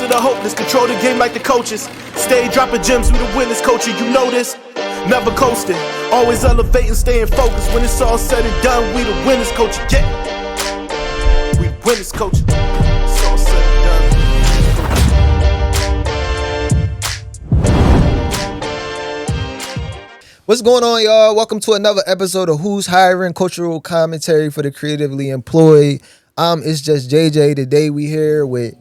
to the hopeless, control the game like the coaches. Stay dropping gems, we the winners, coaching, you know this. Never coasting, always elevating, staying focused. When it's all said and done, we the winners, coaching, yeah. We the winners, coaching. It's all said and done. What's going on, y'all? Welcome to another episode of Who's Hiring, cultural commentary for the creatively employed. It's just JJ. Today we here with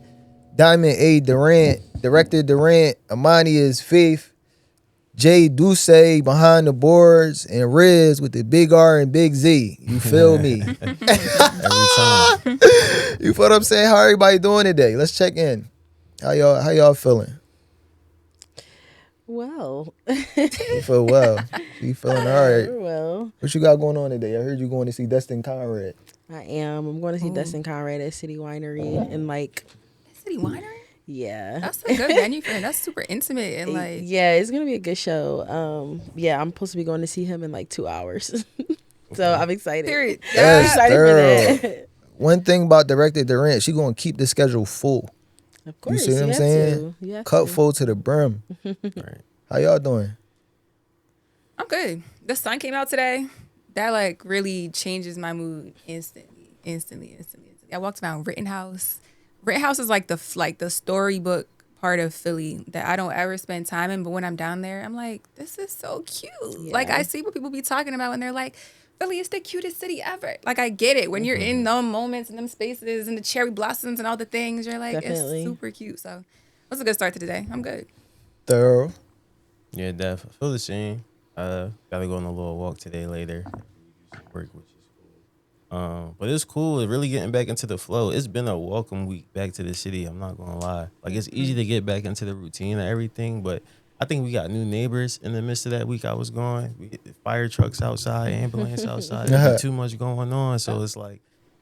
Diamond A. Durant, Director Durant, Amani is Faith, Jay Duce behind the boards, and Riz with the big R and big Z. You feel me? Every time. You feel what I'm saying? How everybody doing today? Let's check in. How y'all feeling? Well. You feel well. You feeling all right? Well. What you got going on today? I heard you going to see Destin Conrad. I am. I'm going to see Destin Conrad at City Winery and City Winery? Yeah. That's a good venue for him. That's super intimate and yeah, it's gonna be a good show. Yeah, I'm supposed to be going to see him in 2 hours. So I'm excited. Period. I'm excited for that. One thing about Director Durant, she gonna keep the schedule full. Of course. You see what I'm saying? Cup full to the brim. Right. How y'all doing? I'm good. The sun came out today. That really changes my mood instantly. I walked around Rittenhouse. Rittenhouse is like the storybook part of Philly that I don't ever spend time in, but when I'm down there, I'm like, this is so cute. Yeah. I see what people be talking about when they're like, Philly is the cutest city ever. I get it. When you're in them moments and them spaces and the cherry blossoms and all the things, you're like, Definitely. It's super cute. So it was a good start to the day. I'm good. Thorough. Yeah, definitely. Feel the same. Gotta go on a little walk today later. Work, which is cool. But it's cool. It's really getting back into the flow. It's been a welcome week back to the city. I'm not gonna lie. It's easy to get back into the routine and everything, but I think we got new neighbors in the midst of that week I was gone. We get the fire trucks outside, ambulance outside. There's too much going on, so it's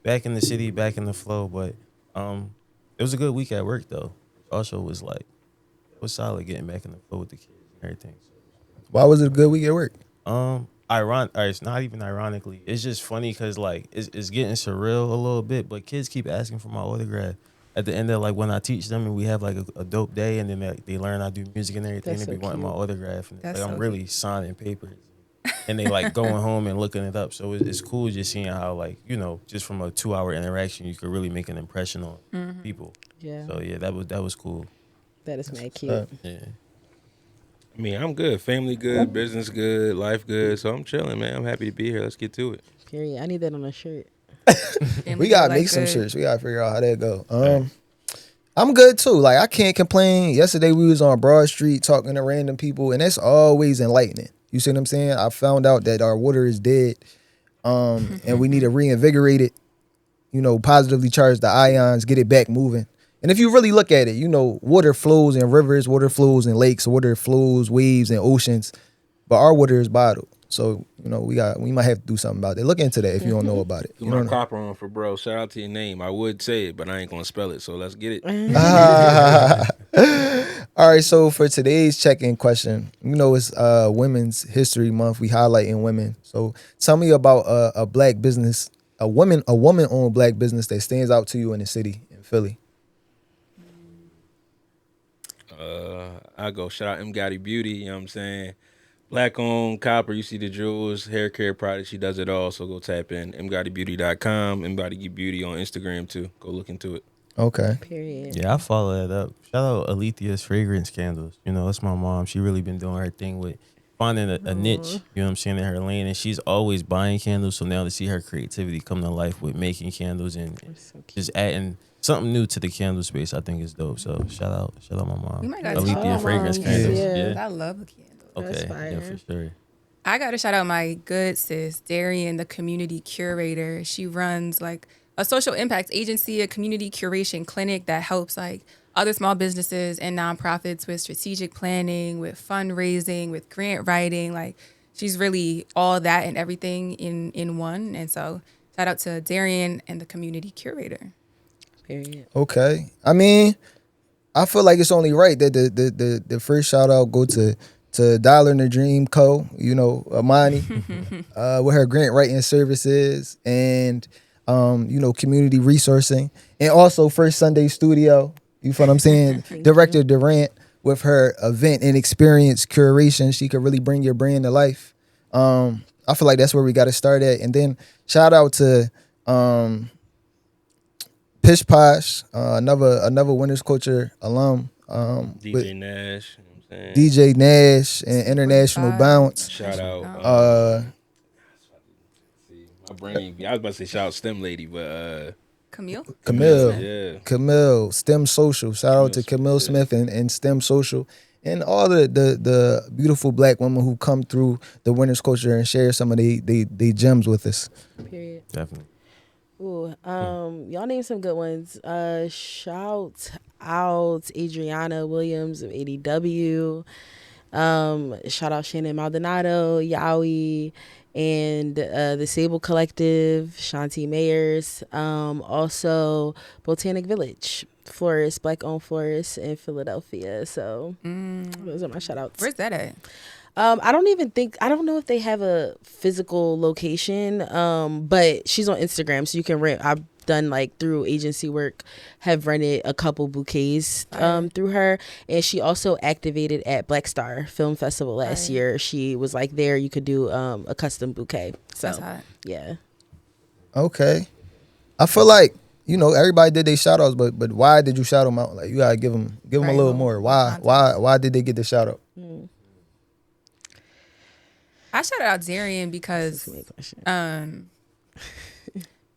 back in the city, back in the flow. But it was a good week at work though. Also was solid getting back in the flow with the kids and everything. Why was it a good week at work? It's not even ironically. It's just funny because it's getting surreal a little bit. But kids keep asking for my autograph at the end of when I teach them and we have a dope day and then they learn I do music and everything. They be wanting my autograph and I'm really signing papers and they going home and looking it up. So it's cool just seeing how just from a 2-hour interaction you could really make an impression on people. Yeah. So yeah, that was cool. That is mad cute. Yeah. I mean, I'm good. Family good, business good, life good. So I'm chilling, man. I'm happy to be here. Let's get to it. Period. I need that on a shirt. We gotta make some shirts. We gotta figure out how that go. I'm good too. I can't complain. Yesterday we was on Broad Street talking to random people, and that's always enlightening. You see what I'm saying? I found out that our water is dead, and we need to reinvigorate it. Positively charge the ions, get it back moving. And if you really look at it, water flows in rivers, water flows in lakes, water flows, waves, and oceans. But our water is bottled. So, we might have to do something about it. Look into that if you don't know about it. Do my copper on for bro. Shout out to your name. I would say it, but I ain't going to spell it. So let's get it. All right. So for today's check-in question, it's Women's History Month. We highlighting women. So tell me about a black business, a woman-owned black business that stands out to you in the city, in Philly. I go shout out M. Gotti Beauty, you know what I'm saying? Black owned, copper, you see the jewels, hair care products, she does it all. So go tap in mgottibeauty.com, Mgotti Beauty on Instagram too. Go look into it. Okay. Period. Yeah, I follow that up. Shout out Alethea's Fragrance Candles. That's my mom. She really been doing her thing with finding a niche, you know what I'm saying, in her lane. And she's always buying candles. So now to see her creativity come to life with making candles and just adding something new to the candle space, I think is dope. So shout out my mom. Alethea Fragrance Candles. Yeah. I love a candle. Okay, yeah, for sure. I got to shout out my good sis, Darian, the community curator. She runs a social impact agency, a community curation clinic that helps other small businesses and nonprofits with strategic planning, with fundraising, with grant writing. She's really all that and everything in one. And so shout out to Darian and the community curator. Period. Okay. I mean, I feel like it's only right that the first shout out go to Dollar in the Dream Co., Amani, with her grant writing services and, community resourcing. And also First Sunday Studio, You feel what I'm saying? Director Durant with her event and experience curation, she could really bring your brand to life. I feel like that's where we got to start at. And then shout out to Pish Posh, another Winners Culture alum. DJ Nash. You know what I'm saying? DJ Nash and International Bounce. Shout out. My brain. I was about to say shout out STEM lady, but Camille. Yeah. Camille, STEM Social. Shout out to Camille Smith and STEM Social. And all the beautiful black women who come through the Winners Culture and share some of they gems with us. Period. Definitely. Ooh, y'all name some good ones. Shout out Adriana Williams of ADW. Shout out Shannon Maldonado, Yowie, and the Sable Collective, Shanti Mayers. Also Botanic Village, florist, black-owned florist in Philadelphia. So those are my shout outs. Where's that at? I don't know if they have a physical location, but she's on Instagram, so you can rent. I've done like through agency work, have rented a couple bouquets through her, and she also activated at Black Star Film Festival last year. She was like there, you could do a custom bouquet. So That's hot. yeah. Okay, I feel like everybody did their shout outs, but why did you shout them out? Like you gotta give them a little more. Why did they get the shout out? I shouted out Zarian because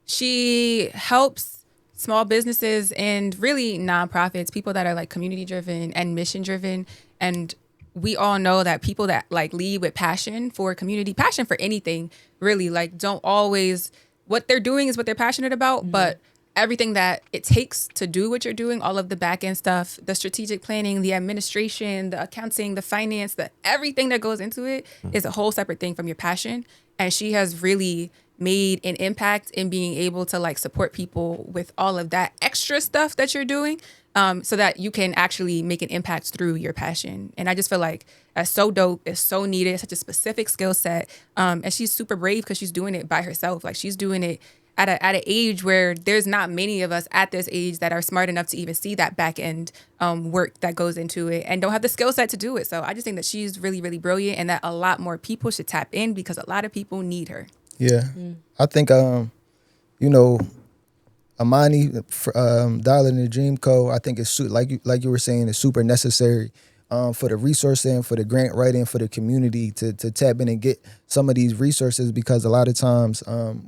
she helps small businesses and really nonprofits, people that are like community driven and mission driven. And we all know that people that like lead with passion for community, passion for anything, really like don't always, what they're doing is what they're passionate about, but everything that it takes to do what you're doing, all of the back end stuff, the strategic planning, the administration, the accounting, the finance, everything that goes into it is a whole separate thing from your passion. And she has really made an impact in being able to like support people with all of that extra stuff that you're doing, so that you can actually make an impact through your passion. And I just feel like that's so dope. It's so needed. It's such a specific skill set. And she's super brave because she's doing it by herself. Like she's doing it at an age where there's not many of us at this age that are smart enough to even see that back end work that goes into it and don't have the skill set to do it. So I just think that she's really, really brilliant and that a lot more people should tap in because a lot of people need her. Yeah, I think Amani, Dollar in the Dream Co. I think it's like you were saying, it's super necessary for the resourcing, for the grant writing, for the community to tap in and get some of these resources, because a lot of times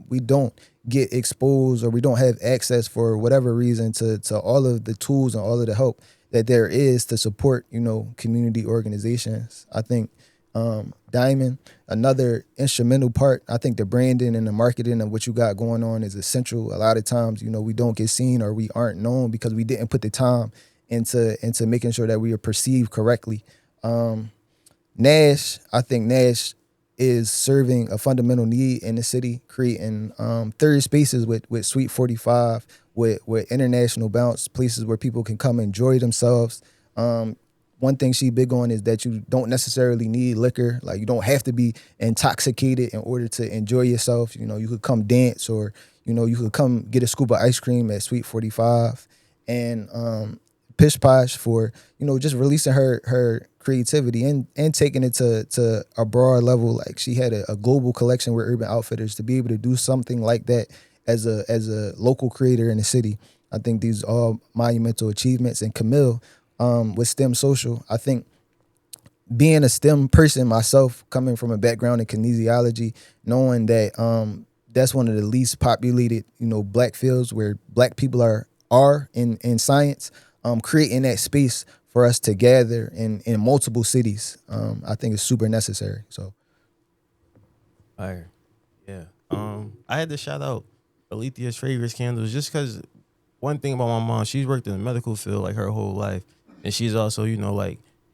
we don't get exposed or we don't have access for whatever reason to all of the tools and all of the help that there is to support community organizations. I think Diamond, another instrumental part. I think the branding and the marketing of what you got going on is essential. A lot of times, we don't get seen or we aren't known because we didn't put the time into making sure that we are perceived correctly. Nash, I think Nash is serving a fundamental need in the city, creating third spaces with Suite 45, with International Bounce, places where people can come enjoy themselves. One thing she big on is that you don't necessarily need liquor. Like you don't have to be intoxicated in order to enjoy yourself. You could come dance, or you could come get a scoop of ice cream at Suite 45. And Pish Posh for just releasing her creativity and taking it to a broad level. Like she had a global collection with Urban Outfitters. To be able to do something like that as a local creator in the city, I think these are all monumental achievements. And Camille, with STEM Social, I think being a STEM person myself, coming from a background in kinesiology, knowing that that's one of the least populated black fields where black people are in science, creating that space for us to gather in multiple cities, I think is super necessary. So, fire, yeah. I had to shout out Alethea's Fragrance Candles just because one thing about my mom, she's worked in the medical field like her whole life, and she's also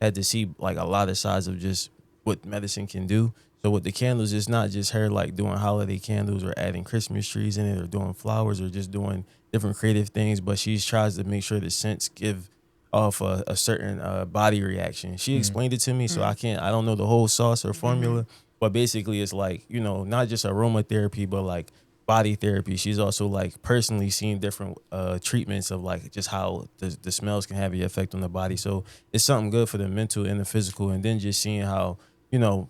had to see like a lot of sides of just what medicine can do. So with the candles, it's not just her like doing holiday candles or adding Christmas trees in it or doing flowers or just doing different creative things, but she tries to make sure the scents give off a certain body reaction. She explained it to me, so I don't know the whole sauce or formula, but basically it's like, not just aromatherapy, but like body therapy. She's also like personally seen different treatments of like just how the smells can have an effect on the body. So it's something good for the mental and the physical. And then just seeing how, you know,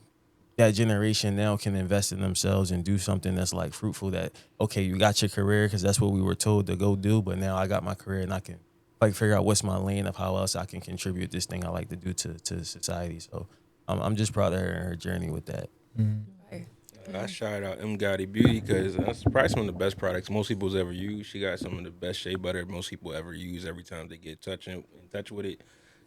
that generation now can invest in themselves and do something that's like fruitful. That, okay, you got your career because that's what we were told to go do, but now I got my career and I can like figure out what's my lane of how else I can contribute this thing I like to do to society. So I'm just proud of her and her journey with that. I shout out M. Gotti Beauty because that's probably some of the best products most people's ever used. She got some of the best shea butter most people ever use every time they get in touch with it.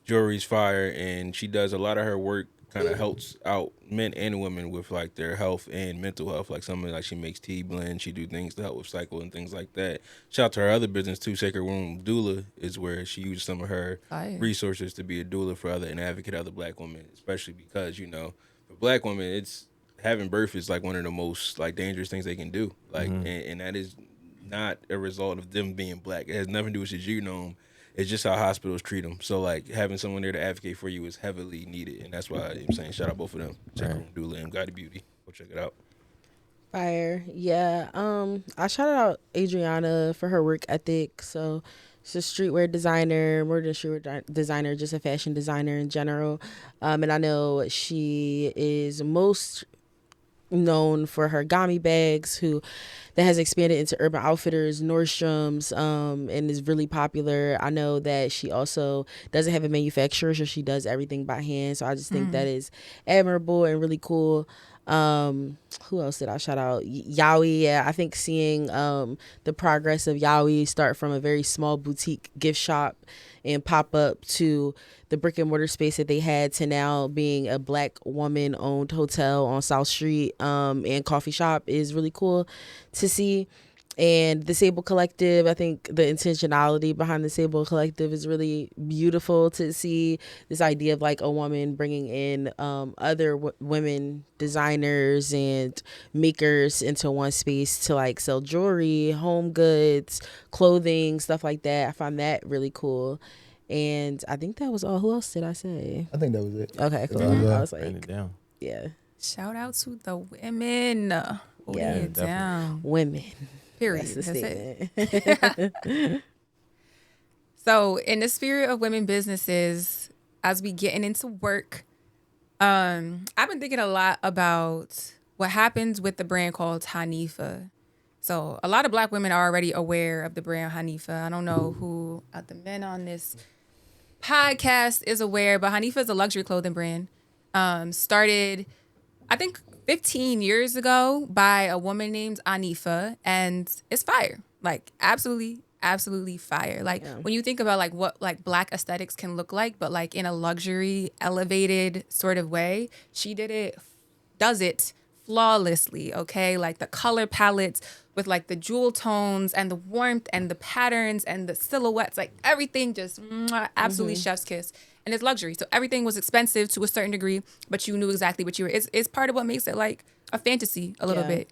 Jewelry's fire, and she does a lot of her work kind of helps out men and women with like their health and mental health. Like something like she makes tea blend, she do things to help with cycle and things like that. Shout out to her other business too, Sacred Womb Doula, is where she uses some of her resources to be a doula for other and advocate other Black women, especially because, you know, for Black women, it's having birth is like one of the most like dangerous things they can do. Like, and that is not a result of them being Black. It has nothing to do with your genome. It's just how hospitals treat them. So like having someone there to advocate for you is heavily needed, and that's why I'm saying shout out both of them, Sacred Womb Doula and Gotti Beauty. Go check it out. Fire. Yeah. I shouted out Adriana for her work ethic. So she's a streetwear designer, more than streetwear designer, just a fashion designer in general. And I know she is most known for her gummy bags that has expanded into Urban Outfitters, Nordstrom's, and is really popular. I know that she also doesn't have a manufacturer, so she does everything by hand. So I just think that is admirable and really cool. Who else did I shout out? Yowie. Yeah, I think seeing the progress of Yowie start from a very small boutique gift shop and pop up to the brick and mortar space that they had to now being a Black woman owned hotel on South Street and coffee shop is really cool to see. And the Sable Collective, I think the intentionality behind the Sable Collective is really beautiful to see. This idea of like a woman bringing in other women designers and makers into one space to like sell jewelry, home goods, clothing, stuff like that. I find that really cool. And I think that was all. Who else did I say? I think that was it. Okay, cool. I was Write like, it down. yeah. Shout out to the women. Holding it down. Women. Period. That's the That's statement. So, in the spirit of women businesses, as we getting into work, I've been thinking a lot about what happens with the brand called Hanifa. So, a lot of Black women are already aware of the brand Hanifa. I don't know who out the men on this podcast is aware, but Hanifa is a luxury clothing brand. Started, I think, 15 years ago by a woman named Hanifa, and it's fire. Like absolutely fire. Like when you think about like what like Black aesthetics can look like, but like in a luxury, elevated sort of way, she does it flawlessly, okay? Like the color palettes with like the jewel tones and the warmth and the patterns and the silhouettes, like everything just absolutely chef's kiss. And it's luxury. So everything was expensive to a certain degree, but you knew exactly what you were. It's part of what makes it like a fantasy a little bit.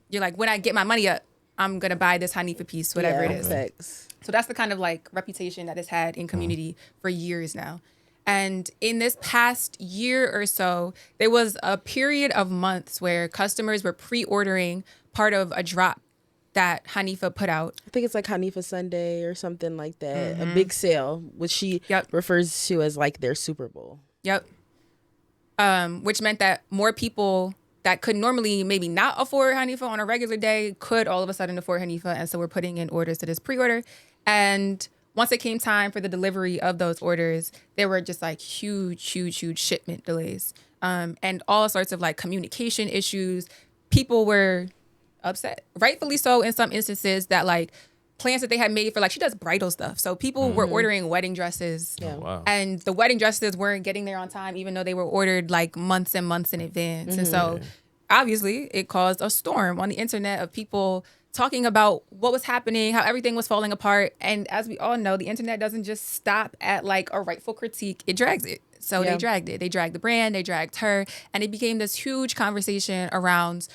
You're like, when I get my money up, I'm going to buy this Hanifa piece, whatever it is. Thanks. So that's the kind of like reputation that it's had in community for years now. And in this past year or so, there was a period of months where customers were pre-ordering part of a drop that Hanifa put out. I think it's like Hanifa Sunday or something like that. A big sale, which she refers to as like their Super Bowl. Yep. Which meant that more people that could normally maybe not afford Hanifa on a regular day could all of a sudden afford Hanifa. And so we're putting in orders to this pre-order. And once it came time for the delivery of those orders, there were just like huge shipment delays. And all sorts of like communication issues. People were upset, rightfully so in some instances, that like plans that they had made for like, she does bridal stuff. So people were ordering wedding dresses and the wedding dresses weren't getting there on time, even though they were ordered like months and months in advance. And so obviously it caused a storm on the internet of people talking about what was happening, how everything was falling apart. And as we all know, the internet doesn't just stop at like a rightful critique, it drags it. So they dragged it. They dragged the brand, they dragged her, and it became this huge conversation around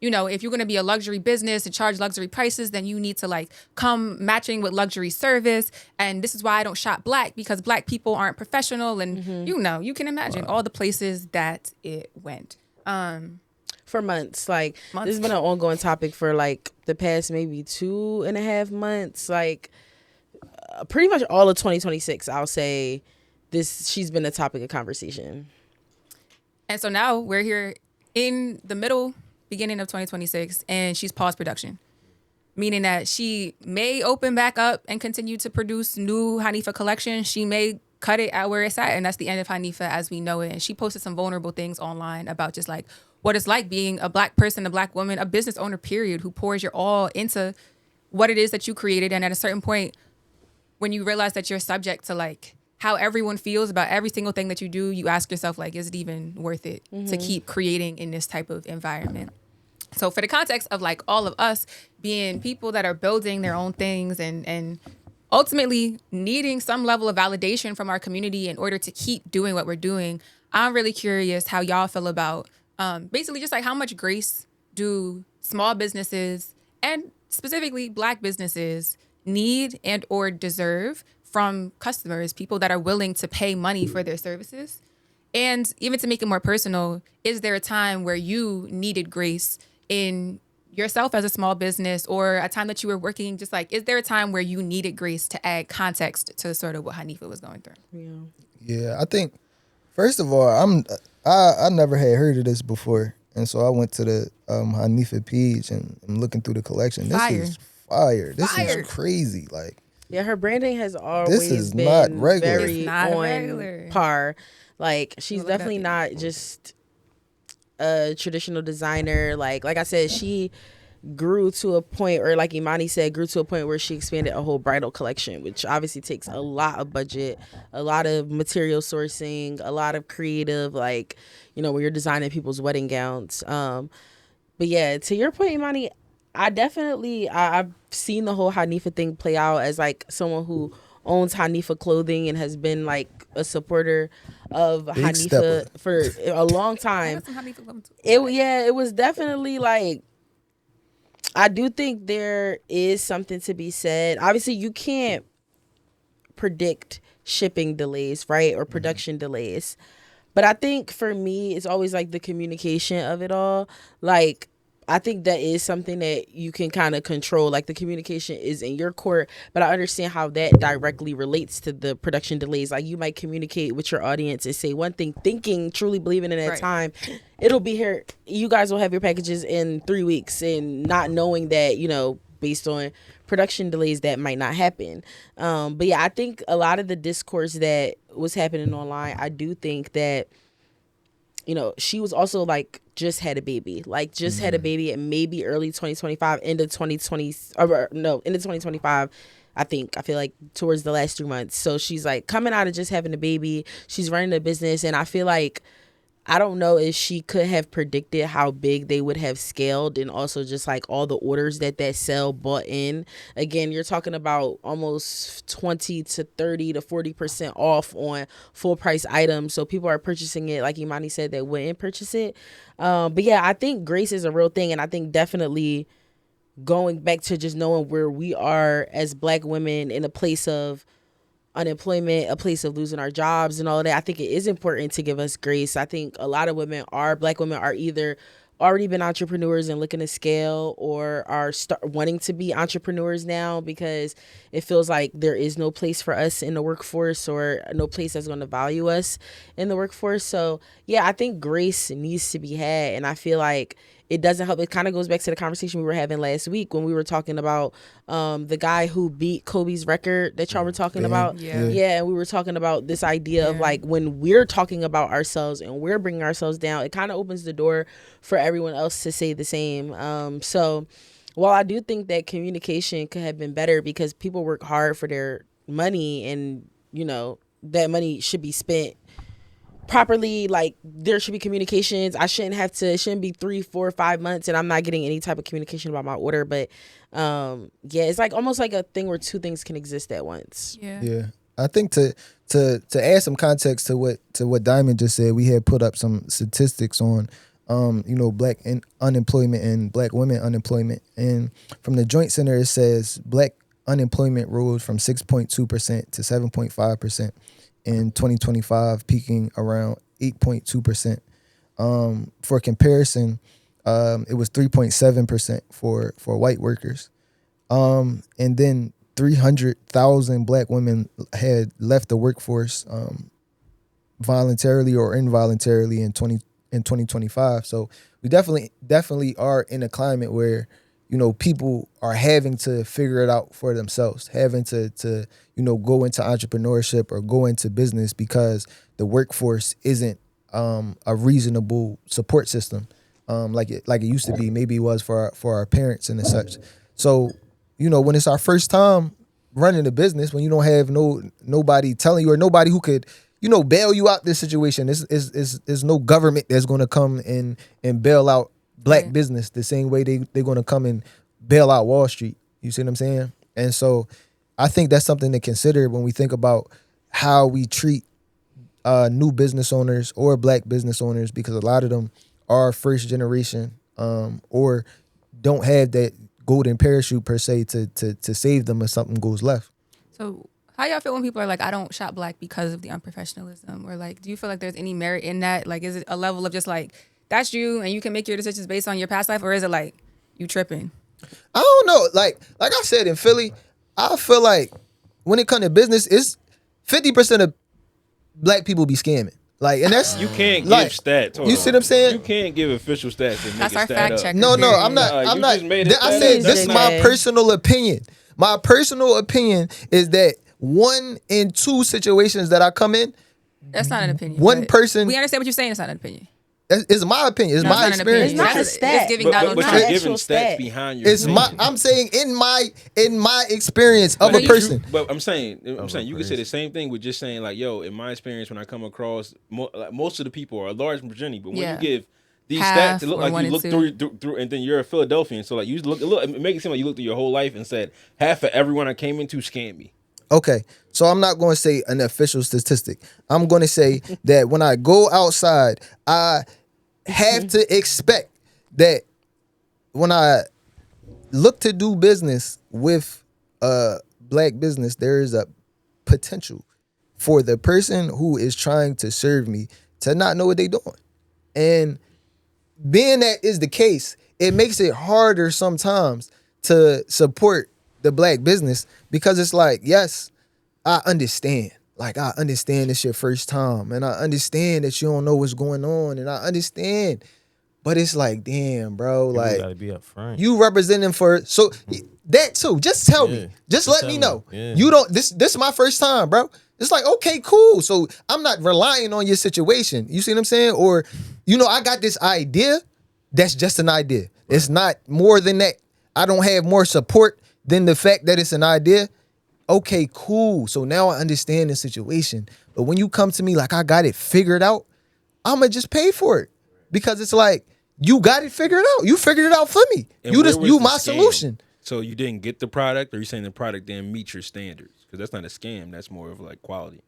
you know, if you're going to be a luxury business and charge luxury prices, then you need to like come matching with luxury service. And this is why I don't shop Black, because Black people aren't professional. And you know, you can imagine all the places that it went. for months. Like Months. this has been an ongoing topic for like the past maybe 2.5 months. Like pretty much all of 2026, I'll say she's been a topic of conversation. And so now we're here in the beginning of 2026, and she's paused production, meaning that she may open back up and continue to produce new Hanifa collection. She may cut it at where it's at, and that's the end of Hanifa as we know it. And she posted some vulnerable things online about just like what it's like being a Black person, a Black woman, a business owner, period, who pours your all into what it is that you created. And at a certain point, when you realize that you're subject to like how everyone feels about every single thing that you do, you ask yourself, like, is it even worth it to keep creating in this type of environment? So for the context of like all of us being people that are building their own things and ultimately needing some level of validation from our community in order to keep doing what we're doing, I'm really curious how y'all feel about basically just like how much grace do small businesses and specifically Black businesses need and or deserve from customers, people that are willing to pay money for their services? And even to make it more personal, is there a time where you needed grace in yourself as a small business, or a time that you were working, just like, is there a time where you needed grace to add context to sort of what Hanifa was going through? Yeah, I think, first of all, I never had heard of this before. And so I went to the Hanifa page and I'm looking through the collection. This is fire. This is crazy. Like, yeah, her branding has always been not regular. very on par. Like, she's definitely not just a traditional designer. Like I said, she grew to a point, or like Imani said, grew to a point where she expanded a whole bridal collection, which obviously takes a lot of budget, a lot of material sourcing, a lot of creative, like, you know, when you're designing people's wedding gowns. But yeah, to your point, Imani, I've seen the whole Hanifa thing play out as like someone who owns Hanifa clothing and has been like a supporter of Big Hanifa stepper. for a long time. It was definitely like, I do think there is something to be said. Obviously, you can't predict shipping delays, right? Or production delays. But I think for me, it's always like the communication of it all. Like, I think that is something that you can kind of control. Like, the communication is in your court, but I understand how that directly relates to the production delays. Like, you might communicate with your audience and say one thing, thinking, truly believing in that time, it'll be here. You guys will have your packages in 3 weeks, and not knowing that, you know, based on production delays, that might not happen. But yeah, I think a lot of the discourse that was happening online, I do think that, you know, she was also like just had a baby, had a baby in maybe early 2025, end of 2025. I feel like towards the last 3 months. So she's like coming out of just having a baby. She's running a business. And I feel like, I don't know if she could have predicted how big they would have scaled, and also just like all the orders that sale bought in. Again, you're talking about almost 20 to 30 to 40% off on full price items. So people are purchasing it, like Imani said, that wouldn't purchase it. But yeah, I think grace is a real thing. And I think definitely going back to just knowing where we are as Black women in a place of unemployment, a place of losing our jobs and all of that, I think it is important to give us grace. I think a lot of Black women are either already been entrepreneurs and looking to scale, or are wanting to be entrepreneurs now, because it feels like there is no place for us in the workforce, or no place that's going to value us in the workforce. So yeah, I think grace needs to be had. And I feel like it doesn't help. It kind of goes back to the conversation we were having last week when we were talking about the guy who beat Kobe's record that y'all were talking about. Yeah, and we were talking about this idea of like, when we're talking about ourselves and we're bringing ourselves down, it kind of opens the door for everyone else to say the same. So while I do think that communication could have been better, because people work hard for their money, and, you know, that money should be spent properly, like there should be communications. It shouldn't be 3, 4, 5 months and I'm not getting any type of communication about my order. But yeah, it's like almost like a thing where two things can exist at once. Yeah. I think to add some context to what Diamond just said, we had put up some statistics on you know, Black unemployment and Black women unemployment. And from the Joint Center, it says Black unemployment rose from 6.2% to 7.5% in 2025, peaking around 8.2%. For comparison, It was 3.7% for white workers. And then 300,000 black women had left the workforce voluntarily or involuntarily in 2025. So we definitely are in a climate where, you know, people are having to figure it out for themselves, having to go into entrepreneurship or go into business because the workforce isn't a reasonable support system like it used to be. Maybe it was for our parents and such. So, you know, when it's our first time running a business, when you don't have nobody telling you or nobody who could, you know, bail you out this situation, there's no government that's going to come in and bail out black business the same way they're going to come and bail out Wall Street. You see what I'm saying? And so I think that's something to consider when we think about how we treat new business owners or black business owners, because a lot of them are first generation or don't have that golden parachute per se to save them if something goes left. So how y'all feel when people are like, I don't shop black because of the unprofessionalism? Or like, do you feel like there's any merit in that? Like, is it a level of just like, that's you and you can make your decisions based on your past life? Or is it like, you tripping? I don't know. Like I said, in Philly, I feel like when it comes to business, it's 50% of black people be scamming. Like, and that's you can't like, give stats. You see what I'm saying? You can't give official stats and That's make our a stat fact up. checker. No, I'm not. You I'm not. just made it I stat said up. this is my personal opinion. My personal opinion is that 1 in 2 situations that I come in, That's not an opinion. one but person. We understand what you're saying. It's not an opinion. It's my opinion. It's No, my it's not an opinion. experience. It's not a It's stat. giving Donald But Trump. you're giving actual stats stat. behind your It's my. opinion. I'm saying in my experience of But a you- person. But I'm saying you can say person. the same thing with just saying like, yo, in my experience, when I come across most of the people are large from Virginia, but when Yeah. you give these Half stats, it look or like 1 you and look 2. through, and then you're a Philadelphian, so like you look, it make it seem like you looked through your whole life and said half of everyone I came into scammed me. Okay, so I'm not going to say an official statistic. I'm going to say that when I go outside, I have to expect that when I look to do business with a black business, there is a potential for the person who is trying to serve me to not know what they're doing. And being that is the case, it makes it harder sometimes to support the black business because it's like, yes, I understand. Like, I understand it's your first time and I understand that you don't know what's going on and I understand. But it's like, damn, bro, People like gotta be up front. you representing for so that too. Just tell me. Just let me know. Yeah. You don't this is my first time, bro. It's like, okay, cool. So I'm not relying on your situation. You see what I'm saying? Or, you know, I got this idea. That's just an idea. It's not more than that. I don't have more support than the fact that it's an idea. Okay, cool. So now I understand the situation. But when you come to me like I got it figured out, I'ma just pay for it. Because it's like, you got it figured out. You figured it out for me. And You where just was you the my scam? solution. So you didn't get the product, or you saying the product didn't meet your standards? Because that's not a scam. That's more of like quality.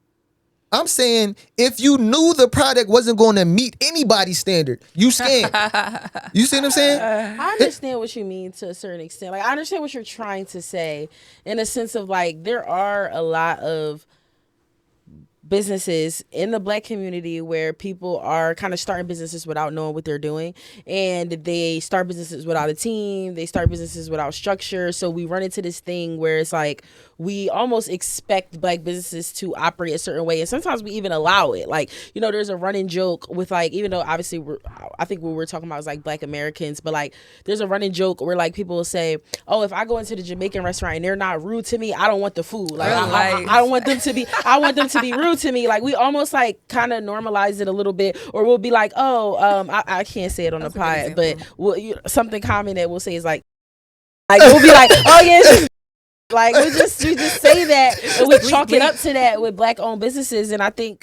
I'm saying if you knew the product wasn't going to meet anybody's standard, you scammed. You see what I'm saying? I understand what you mean to a certain extent. Like, I understand what you're trying to say in a sense of like, there are a lot of businesses in the black community where people are kind of starting businesses without knowing what they're doing, and they start businesses without a team, they start businesses without structure. So we run into this thing where it's like we almost expect black businesses to operate a certain way, and sometimes we even allow it. Like, you know, there's a running joke with like, even though obviously I think what we're talking about is like black Americans, but like there's a running joke where like people will say, oh, if I go into the Jamaican restaurant and they're not rude to me, I don't want the food. Like I don't want them to be, I want them to be rude to me. Like, we almost like kind of normalize it a little bit, or we'll be like, oh, I can't say it on the pod, but something common that we'll say is like we'll be like, oh yeah, it's just like we just say that, and we chalk it up to that with black owned businesses. And I think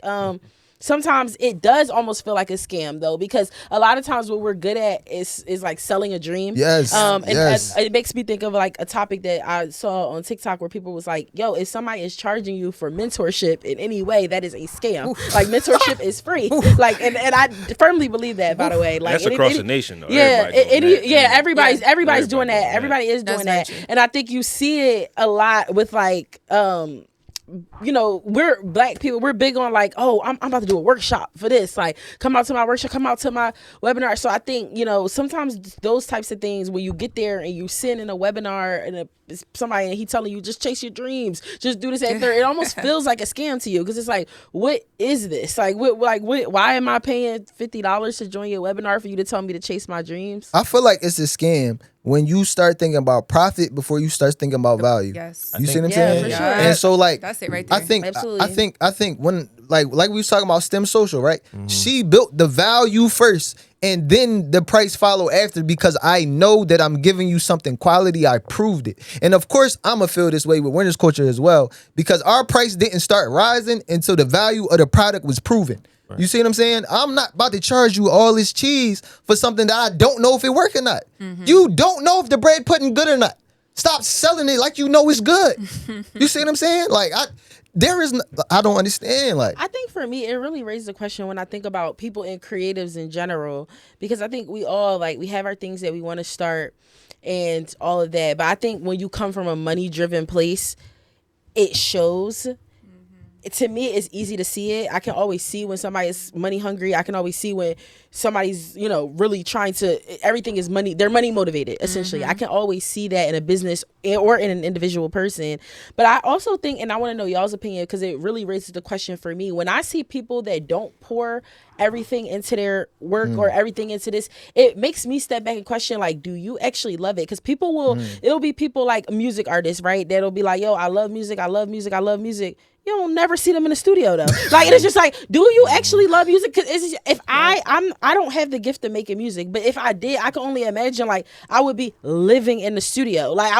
sometimes it does almost feel like a scam though, because a lot of times what we're good at is like selling a dream. Yes. And yes. it makes me think of like a topic that I saw on TikTok where people was like, yo, if somebody is charging you for mentorship in any way, that is a scam. Oof. Like, mentorship is free. Like, and I firmly believe that, by the way. Like, that's across the nation though. Yeah. Everybody's doing that. Everybody Everybody is doing that. True. And I think you see it a lot with like we're black people. We're big on like, oh, I'm about to do a workshop for this. Like, come out to my workshop, come out to my webinar. So I think, sometimes those types of things, when you get there and you sit in a webinar and somebody and he telling you just chase your dreams, just do this after, it almost feels like a scam to you, because it's like, what is this? Like, why am I paying $50 to join your webinar for you to tell me to chase my dreams? I feel like it's a scam when you start thinking about profit before you start thinking about value. Yes. You see what I'm saying? for sure. And so like, That's it right there. I think when like we was talking about STEM social, right? She built the value first and then the price follow after, because I know that I'm giving you something quality. I proved it. And of course, I'm going to feel this way with winners culture as well, because our price didn't start rising until the value of the product was proven. Right. You see what I'm saying? I'm not about to charge you all this cheese for something that I don't know if it work or not. You don't know if the bread pudding good or not. Stop selling it like you know it's good. You see what I'm saying? Like, I don't understand. Like, I think for me, it really raises a question when I think about people and creatives in general, because I think we all we have our things that we want to start and all of that. But I think when you come from a money-driven place, it shows. To me, it's easy to see it. I can always see when somebody is money hungry. I can always see when somebody's, really trying to, everything is money. They're money motivated, essentially. I can always see that in a business or in an individual person. But I also think, and I want to know y'all's opinion, because it really raises the question for me. When I see people that don't pour everything into their work or everything into this, it makes me step back and question, like, do you actually love it? Because people will, it'll be people like music artists, right? That'll be like, yo, I love music, I love music, I love music. You don't never see them in the studio though. Like, it's just like, do you actually love music? Because if I don't have the gift of making music, but if I did, I can only imagine like I would be living in the studio. Like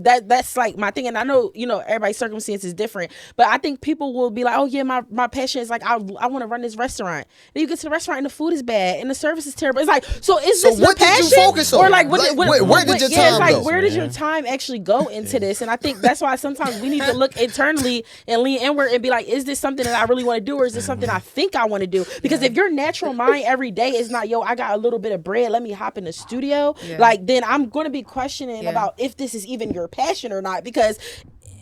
that's like my thing. And I know everybody's circumstance is different, but I think people will be like, oh yeah, my passion is like I want to run this restaurant. Then you get to the restaurant and the food is bad and the service is terrible. It's like, so is this your passion? Did you focus on? Or like where did your time go? Where does your time actually go into this? And I think that's why sometimes we need to look internally and lean inward and be like, is this something that I really want to do, or is this something I think I want to do? Because if your natural mind every day is not, yo, I got a little bit of bread, let me hop in the studio, like, then I'm going to be questioning about if this is even your passion or not, because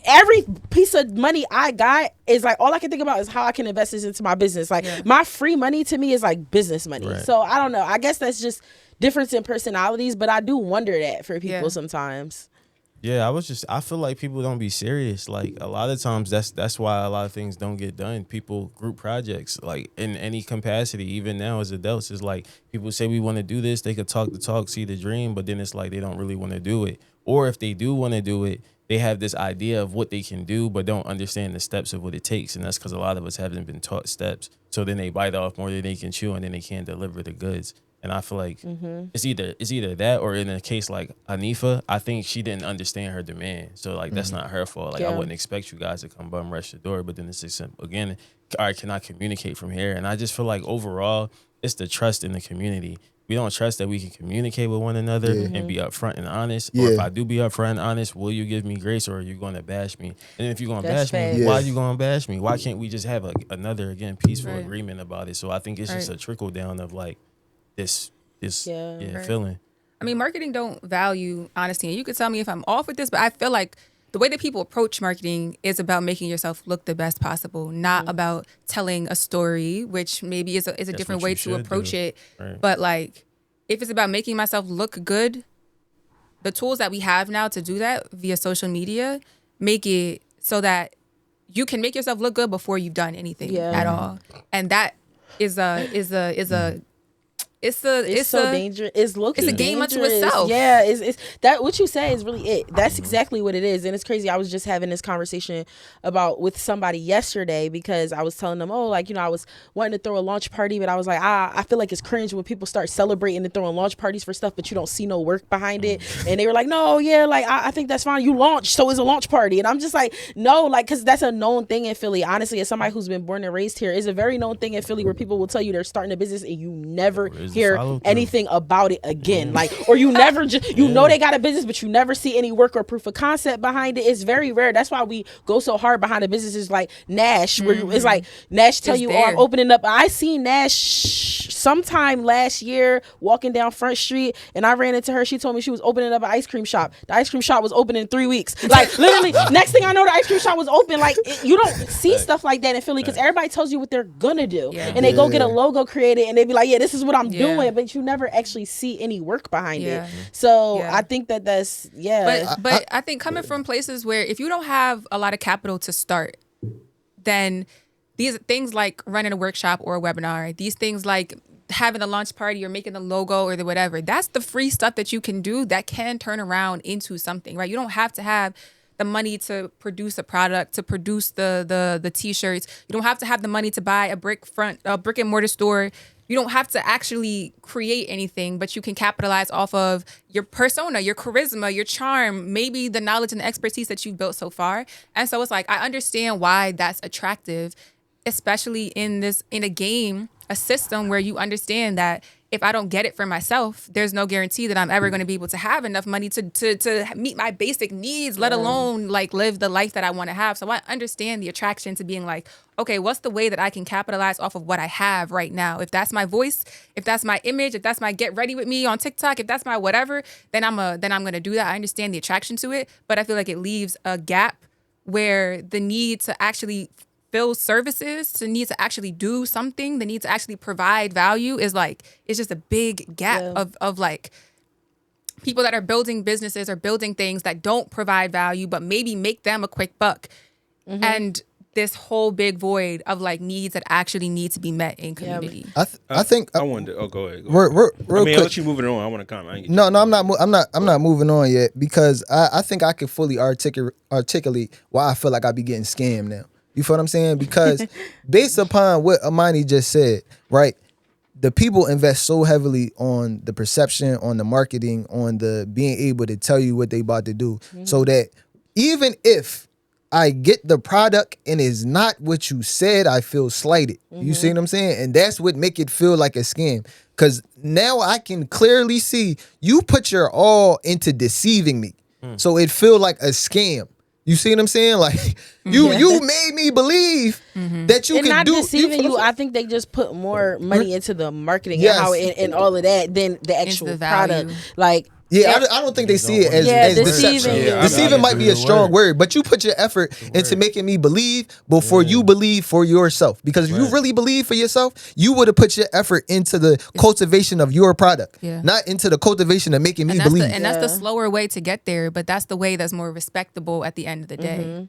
every piece of money I got is like, all I can think about is how I can invest this into my business. Like my free money to me is like business money. Right. So I don't know. I guess that's just difference in personalities, but I do wonder that for people sometimes. Yeah, I feel like people don't be serious. Like a lot of times that's why a lot of things don't get done. People group projects like in any capacity, even now as adults, is like people say we want to do this, they could talk the talk, see the dream, but then it's like they don't really want to do it. Or if they do want to do it, they have this idea of what they can do, but don't understand the steps of what it takes. And that's because a lot of us haven't been taught steps. So then they bite off more than they can chew, and then they can't deliver the goods. And I feel like it's either that, or in a case like Hanifa, I think she didn't understand her demand. So like that's not her fault. Like I wouldn't expect you guys to come bum rush the door, but then it's just again, all right, can I communicate from here? And I just feel like overall, it's the trust in the community. We don't trust that we can communicate with one another and be upfront and honest. Or if I do be upfront and honest, will you give me grace, or are you going to bash me? And if you're going to bash me, why are you going to bash me? Why can't we just have another peaceful agreement about it? So I think it's just a trickle down of like this feeling. I mean, marketing don't value honesty, and you could tell me if I'm off with this, but I feel like the way that people approach marketing is about making yourself look the best possible, not about telling a story, which maybe is a different way to approach it. Right. But like, if it's about making myself look good, the tools that we have now to do that via social media make it so that you can make yourself look good before you've done anything at all, and that is it's so dangerous. It's a game unto itself. Yeah, it's that what you say is really it. That's exactly what it is. And it's crazy. I was just having this conversation with somebody yesterday, because I was telling them, oh, like, I was wanting to throw a launch party, but I was like, I feel like it's cringe when people start celebrating and throwing launch parties for stuff, but you don't see no work behind it. And they were like, no, yeah, like I think that's fine. You launched, so it's a launch party. And I'm just like, no, like, because that's a known thing in Philly. Honestly, as somebody who's been born and raised here, it's a very known thing in Philly where people will tell you they're starting a business and you never hear anything about it again. Like, or you never just, you know they got a business, but you never see any work or proof of concept behind it. It's very rare. That's why we go so hard behind the businesses like Nash, where it's like Nash tell you, oh, I'm opening up. I seen Nash sometime last year walking down Front Street, and I ran into her. She told me she was opening up an ice cream shop. The ice cream shop was open in 3 weeks. Like, literally, next thing I know, the ice cream shop was open. Like, you don't see stuff like that in Philly because everybody tells you what they're gonna do, and they go get a logo created, and they be like, yeah, this is what I'm doing, but you never actually see any work behind it. So I think that's But I think coming from places where if you don't have a lot of capital to start, then these things like running a workshop or a webinar, these things like having a launch party or making a logo or the whatever, that's the free stuff that you can do that can turn around into something, right? You don't have to have the money to produce a product, to produce the t-shirts. You don't have to have the money to buy a brick and mortar store. You don't have to actually create anything, but you can capitalize off of your persona, your charisma, your charm, maybe the knowledge and the expertise that you've built so far. And so it's like, I understand why that's attractive, especially in a game, a system where you understand that if I don't get it for myself, there's no guarantee that I'm ever going to be able to have enough money to meet my basic needs, let alone like live the life that I want to have. So I understand the attraction to being like, okay, what's the way that I can capitalize off of what I have right now? If that's my voice, if that's my image, if that's my get ready with me on TikTok, if that's my whatever, then I'm going to do that. I understand the attraction to it, but I feel like it leaves a gap where the need to actually fill services, the need to actually do something, the need to actually provide value is like, it's just a big gap of like people that are building businesses or building things that don't provide value, but maybe make them a quick buck. And this whole big void of like needs that actually need to be met in community. I think I wanted to, go ahead. Real quick. I'll let you move it on. I want to comment. No, I'm not moving on yet because I think I can fully articulate why I feel like I be getting scammed now. You feel what I'm saying? Because based upon what Amani just said, right? The people invest so heavily on the perception, on the marketing, on the being able to tell you what they about to do, so that even if I get the product and it's not what you said, I feel slighted. You see what I'm saying? And that's what make it feel like a scam. Because now I can clearly see you put your all into deceiving me. So it feel like a scam. You see what I'm saying? Like you made me believe that you and can not do. Deceiving you. I think they just put more money into the marketing and how and all of that than the actual product. Like. Yeah, I don't think they see it as deception. Deceiving might be a strong word, but you put your effort into making me believe before you believe for yourself. Because if you really believe for yourself, you would have put your effort into the cultivation of your product, not into the cultivation of making me believe. And that's the slower way to get there, but that's the way that's more respectable at the end of the day.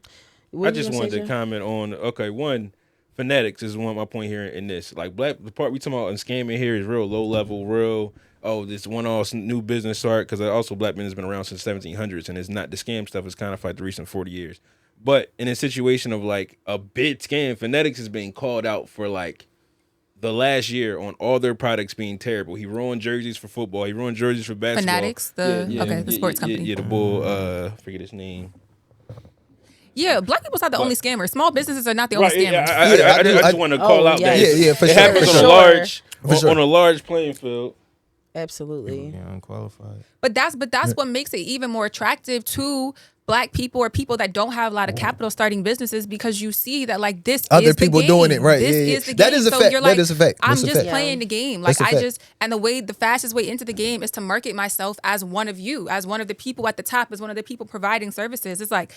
I just wanted to comment on, one, phonetics is one of my point here in this. Like the part we talking about in scamming here is real low level, real... this one-off new business start, because also black men has been around since 1700s, and it's not the scam stuff. It's kind of like the recent 40 years. But in a situation of like a big scam, phonetics has been called out for like the last year on all their products being terrible. He ruined jerseys for football. He ruined jerseys for basketball. Phonetics, the sports company. Yeah, the bull. Forget his name. Yeah, black people's not the only scammers. Small businesses are not the only scammers. I just want to call out that. Yeah, for it sure. happens on a large playing field. Absolutely. Yeah, unqualified. But that's what makes it even more attractive to black people or people that don't have a lot of capital starting businesses, because you see that like this other is people the game. doing it right. This is the that game. is a so fact. You're like, that is a fact. I'm That's just playing the game. Like and the fastest way into the game is to market myself as one of you, as one of the people at the top, as one of the people providing services. It's like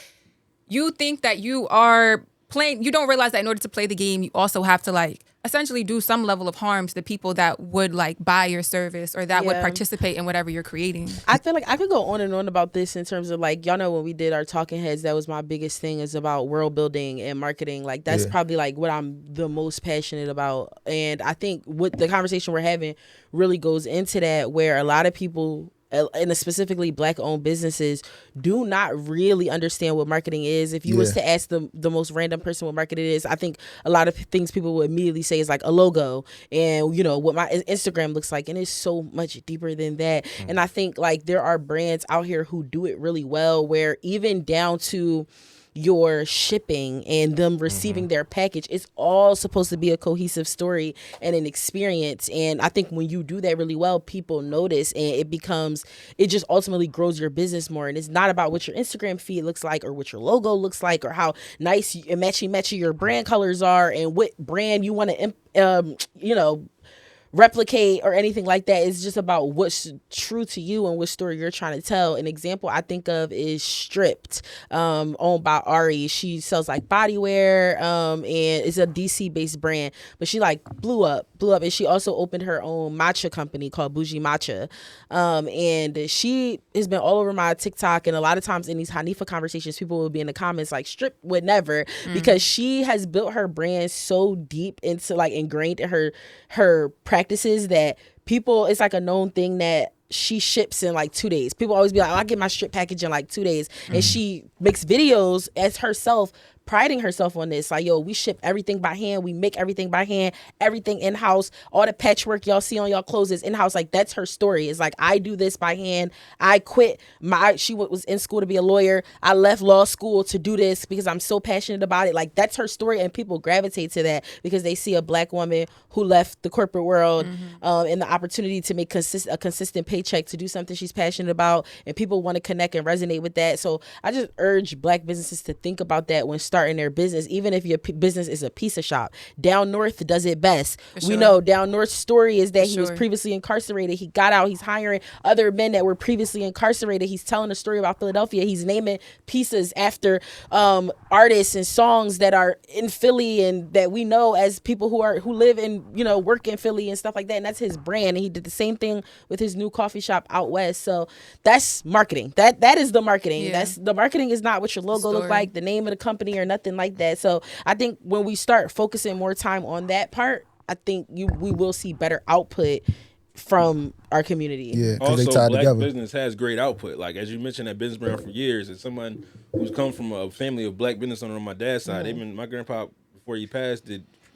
you think that you are playing, you don't realize that in order to play the game, you also have to like essentially do some level of harm to the people that would like buy your service or that would participate in whatever you're creating. I feel like I could go on and on about this in terms of like, y'all know when we did our talking heads, that was my biggest thing, is about world building and marketing. Like that's probably like what I'm the most passionate about. And I think what the conversation we're having really goes into that, where a lot of people, and specifically black-owned businesses, do not really understand what marketing is. If you was to ask the most random person what marketing is, I think a lot of things people will immediately say is like a logo and, you know, what my Instagram looks like. And it's so much deeper than that. And I think like there are brands out here who do it really well, where even down to your shipping and them receiving their package. It's all supposed to be a cohesive story and an experience. And I think when you do that really well, people notice, and it just ultimately grows your business more. And it's not about what your Instagram feed looks like or what your logo looks like or how nice and matchy your brand colors are and what brand you want to, replicate or anything like that. It's just about what's true to you and what story you're trying to tell. An example I think of is Stripped, owned by Ari. She sells like bodywear, and it's a DC based brand, but she like blew up, and she also opened her own matcha company called Bougie Matcha, and she has been all over my TikTok, and a lot of times in these Hanifa conversations, people will be in the comments like, Stripped would never, because she has built her brand so deep into like ingrained in her practices that people, it's like a known thing that she ships in like 2 days. People always be like, I get my strip package in like 2 days. And she makes videos as herself, priding herself on this. Like, yo, we ship everything by hand. We make everything by hand, everything in-house. All the patchwork y'all see on y'all clothes is in-house. Like, that's her story. It's like, I do this by hand. I quit she was in school to be a lawyer. I left law school to do this because I'm so passionate about it. Like, that's her story. And people gravitate to that because they see a Black woman who left the corporate world and the opportunity to make a consistent paycheck to do something she's passionate about. And people want to connect and resonate with that. So I just urge Black businesses to think about that when starting their business, even if your business is a pizza shop. Down North does it best. We know Down North's story is that he was previously incarcerated. He got out. He's hiring other men that were previously incarcerated. He's telling a story about Philadelphia. He's naming pizzas after artists and songs that are in Philly and that we know as people who live and work in Philly and stuff like that. And that's his brand. And he did the same thing with his new coffee shop out west. So that's marketing. That is the marketing. Yeah. That's the marketing is not what your logo look like, the name of the company or nothing like that. So I think when we start focusing more time on that part, I think we will see better output from our community. Yeah, because Also, they tied Black together. business has great output. Like, as you mentioned, that business brand for years. As someone who's come from a family of Black business owners on my dad's side, even my grandpa, before he passed,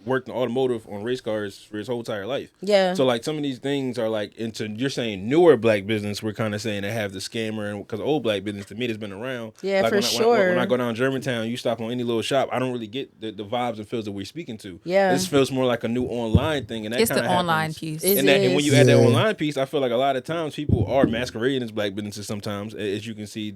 worked in automotive on race cars for his whole entire life. Yeah. So like some of these things are like into, you're saying newer Black business. We're kind of saying they have the scammer, and because old Black business to me that's been around. Yeah, like for when sure. I go down Germantown, you stop on any little shop, I don't really get the vibes and feels that we're speaking to. Yeah. This feels more like a new online thing, and that It's the kinda online happens. piece. It And when you add that Yeah. online piece, I feel like a lot of times people are masquerading as Black businesses. Sometimes, as you can see,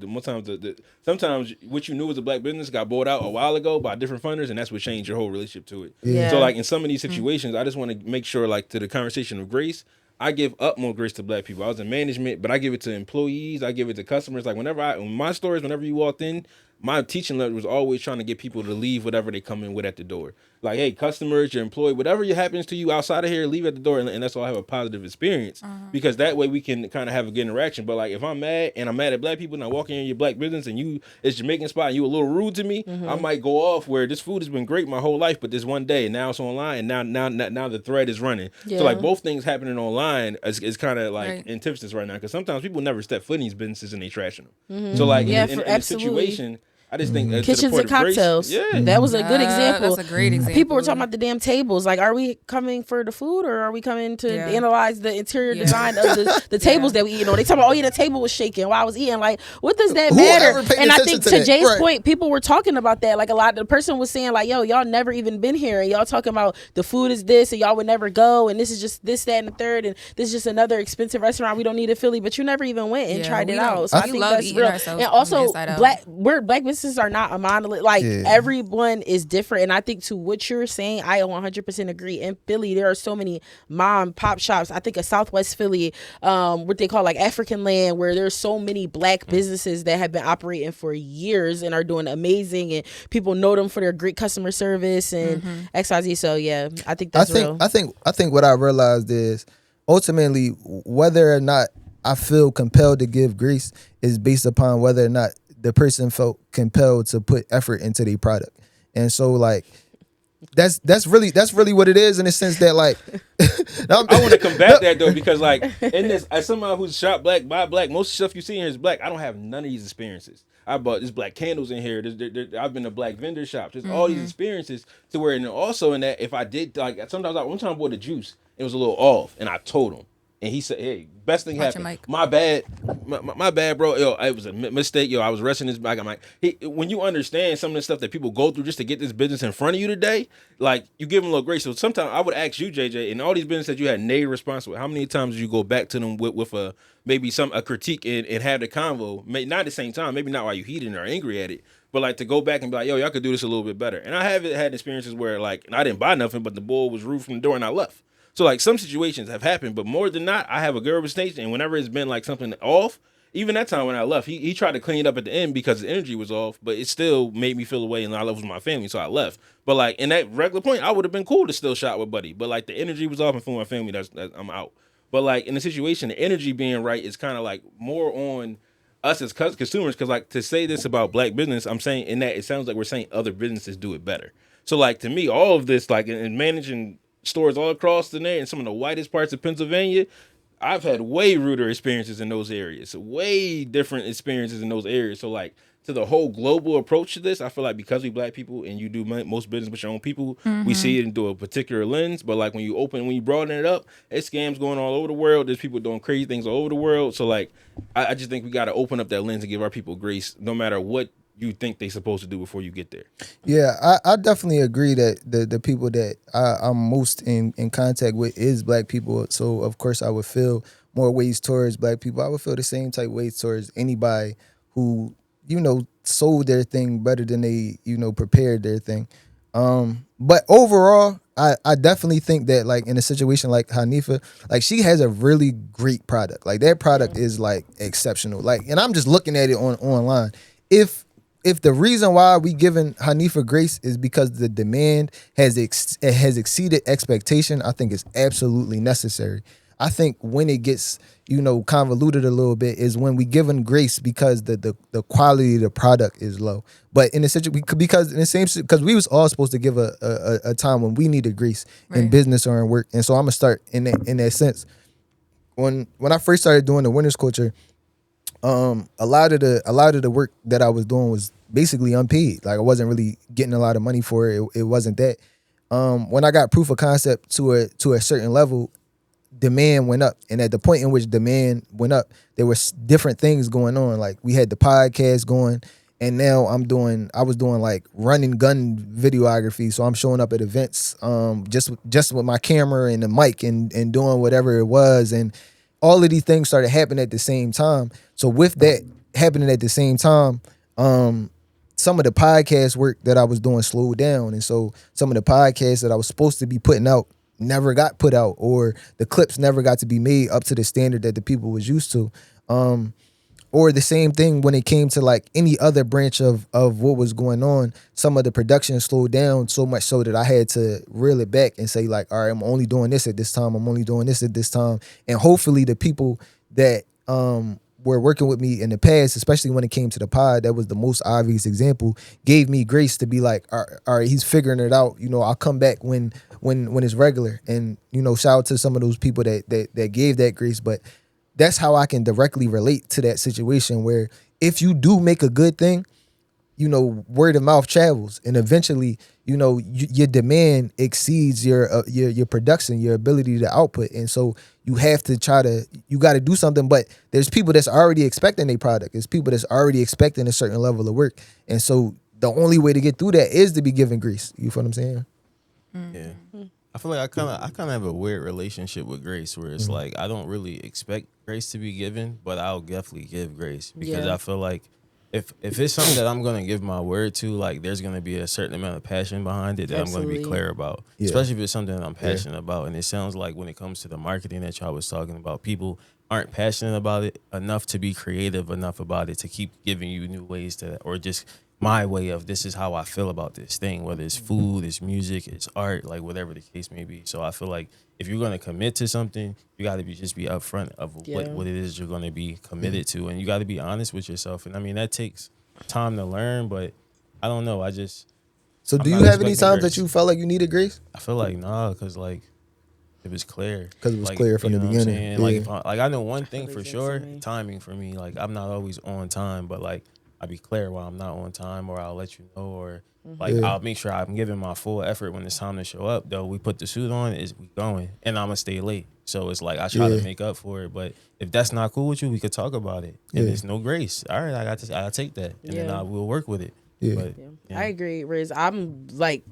sometimes what you knew as a Black business got bought out a while ago by different funders, and that's what changed your whole relationship to it. Yeah. So, like in some of these situations, I just want to make sure, like to the conversation of grace, I give utmost grace to Black people. I was in management, but I give it to employees. I give it to customers. Like in my stores, whenever you walked in, my teaching level was always trying to get people to leave whatever they come in with at the door. Like, hey, customers, your employee, whatever happens to you outside of here, leave at the door, and that's all have a positive experience. Because that way we can kind of have a good interaction. But like, if I'm mad and I'm mad at Black people and I walk in your Black business and it's Jamaican spot and you a little rude to me, I might go off where this food has been great my whole life, but this one day now it's online and now the thread is running. Yeah. So like both things happening online is kind of like Right. antithesis right now, because sometimes people never step foot in these businesses and they trashing them. So like Yeah, in a absolutely. situation, I just think to the Kitchens point and of grace- cocktails. yeah. That was a good example. That's a great example. People were talking about the damn tables. Like, are we coming for the food or are we coming to Yeah. analyze the interior Yeah. design of the tables that we eat on? They talking about, the table was shaking while I was eating. Like, what does that Whoever matter? paid And I attention think to to that. Jay's Right. point, people were talking about that. Like, the person was saying, like, yo, y'all never even been here. And y'all talking about the food is this and y'all would never go. And this is just this, that, and the third. And this is just another expensive restaurant we don't need in Philly. But you never even went and Yeah, tried we it don't- out. So I we think love that's eating real. ourselves And from the also, inside out. Black businesses are not a monolith. Like, Yeah. everyone is different. And I think to what you're saying, I 100% agree. In Philly, there are so many mom pop shops. I think of Southwest Philly, what they call like African land, where there's so many Black businesses that have been operating for years and are doing amazing, and people know them for their great customer service and XYZ. So yeah, I think that's real. I think what I realized is ultimately whether or not I feel compelled to give grace is based upon whether or not the person felt compelled to put effort into their product. And so like that's really what it is, in the sense that like I want to combat that though, because like in this, as someone who's shop Black, buy Black, most stuff you see in here is Black. I don't have none of these experiences. I bought there's Black candles in here. I've been to Black vendor shops. There's all these experiences to where, and also in that, if I did like sometimes one time I bought a juice, it was a little off, and I told him. And he said, "Hey, best thing Watch your happened. mic. My bad, my bad, bro. Yo, it was a mistake. Yo, I was resting this back. I'm like, when you understand some of the stuff that people go through just to get this business in front of you today, like you give them a little grace. So sometimes I would ask you, JJ, in all these businesses that you had negative response with, how many times did you go back to them with a maybe a critique and have the convo? Not at the same time, maybe not while you heated or angry at it, but like to go back and be like, yo, y'all could do this a little bit better. And I have had experiences where like I didn't buy nothing, but the bull was rude from the door and I left. So like some situations have happened, but more than not, I have a good reputation. And whenever it's been like something off, even that time when I left, he tried to clean it up at the end because the energy was off, but it still made me feel away and I left with my family, so I left. But like in that regular point, I would have been cool to still shot with Buddy. But like the energy was off and for my family, that's I'm out. But like in the situation, the energy being right is kind of like more on us as consumers, because like to say this about black business, I'm saying in that it sounds like we're saying other businesses do it better. So like to me, all of this like in managing stores all across the nation, in some of the whitest parts of Pennsylvania, I've had way ruder experiences in those areas, way different experiences in those areas. So like to the whole global approach to this, I feel like because we black people and you do most business with your own people, we see it into a particular lens. But like when you broaden it up, it's scams going all over the world. There's people doing crazy things all over the world. So like I just think we got to open up that lens and give our people grace, no matter what you think they supposed to do before you get there. Yeah, I definitely agree that the people that I'm most in contact with is black people. So of course I would feel more ways towards black people. I would feel the same type ways towards anybody who, sold their thing better than they, prepared their thing. But overall, I definitely think that like in a situation like Hanifa, like she has a really great product. Like that product is like exceptional. Like, and I'm just looking at it online. If the reason why we giving Hanifa grace is because the demand has exceeded expectation, I think it's absolutely necessary. I think when it gets, convoluted a little bit is when we giving grace because the quality of the product is low. But in the situation, because we was all supposed to give a time when we needed grace in business or in work, and so I'm gonna start in that sense. When I first started doing the winners culture, a lot of the work that I was doing was basically unpaid. Like I wasn't really getting a lot of money for it. It wasn't that. When I got proof of concept to a certain level, demand went up, and at the point in which demand went up, there was different things going on. Like we had the podcast going, and now I was doing like run and gun videography. So I'm showing up at events, just with my camera and the mic and doing whatever it was, and all of these things started happening at the same time. So with that happening at the same time, some of the podcast work that I was doing slowed down, and so some of the podcasts that I was supposed to be putting out never got put out, or the clips never got to be made up to the standard that the people was used to. Or the same thing when it came to like any other branch of what was going on, some of the production slowed down so much so that I had to reel it back and say like, all right, I'm only doing this at this time. I'm only doing this at this time. And hopefully the people that were working with me in the past, especially when it came to the pod, that was the most obvious example, gave me grace to be like, all right, he's figuring it out. I'll come back when it's regular. And, shout out to some of those people that gave that grace. But that's how I can directly relate to that situation where if you do make a good thing, word of mouth travels, and eventually, your demand exceeds your production, your ability to output. And so you have to you got to do something, but there's people that's already expecting their product. There's people that's already expecting a certain level of work. And so the only way to get through that is to be given grace. You feel what I'm saying? Yeah. I feel like I kind of have a weird relationship with grace where it's like I don't really expect grace to be given, but I'll definitely give grace because I feel like if it's something that I'm gonna give my word to, like there's gonna be a certain amount of passion behind it that I'm gonna be clear about, especially if it's something that I'm passionate about. And it sounds like when it comes to the marketing that y'all was talking about, people aren't passionate about it enough to be creative enough about it to keep giving you new ways to, or just my way of this is how I feel about this thing, whether it's food, it's music, it's art, like whatever the case may be. So I feel like if you're going to commit to something, you got to just be upfront of what it is you're going to be committed to. And you got to be honest with yourself. And I mean, that takes time to learn, but I don't know. So do you have any times that you felt like you needed grace? I feel like, nah, because like, it was clear. Because it was clear from the beginning. Like, I know one thing for sure, timing for me. Like, I'm not always on time, but like, I'll be clear while I'm not on time, or I'll let you know, or Like I'll make sure I'm giving my full effort when it's time to show up. Though we put the suit on, is we going, and I'm gonna stay late. So it's like I try to make up for it. But if that's not cool with you, we could talk about it. And there's no grace. All right, I take that, and then I will work with it. Yeah. But, I agree, Riz. I'm like,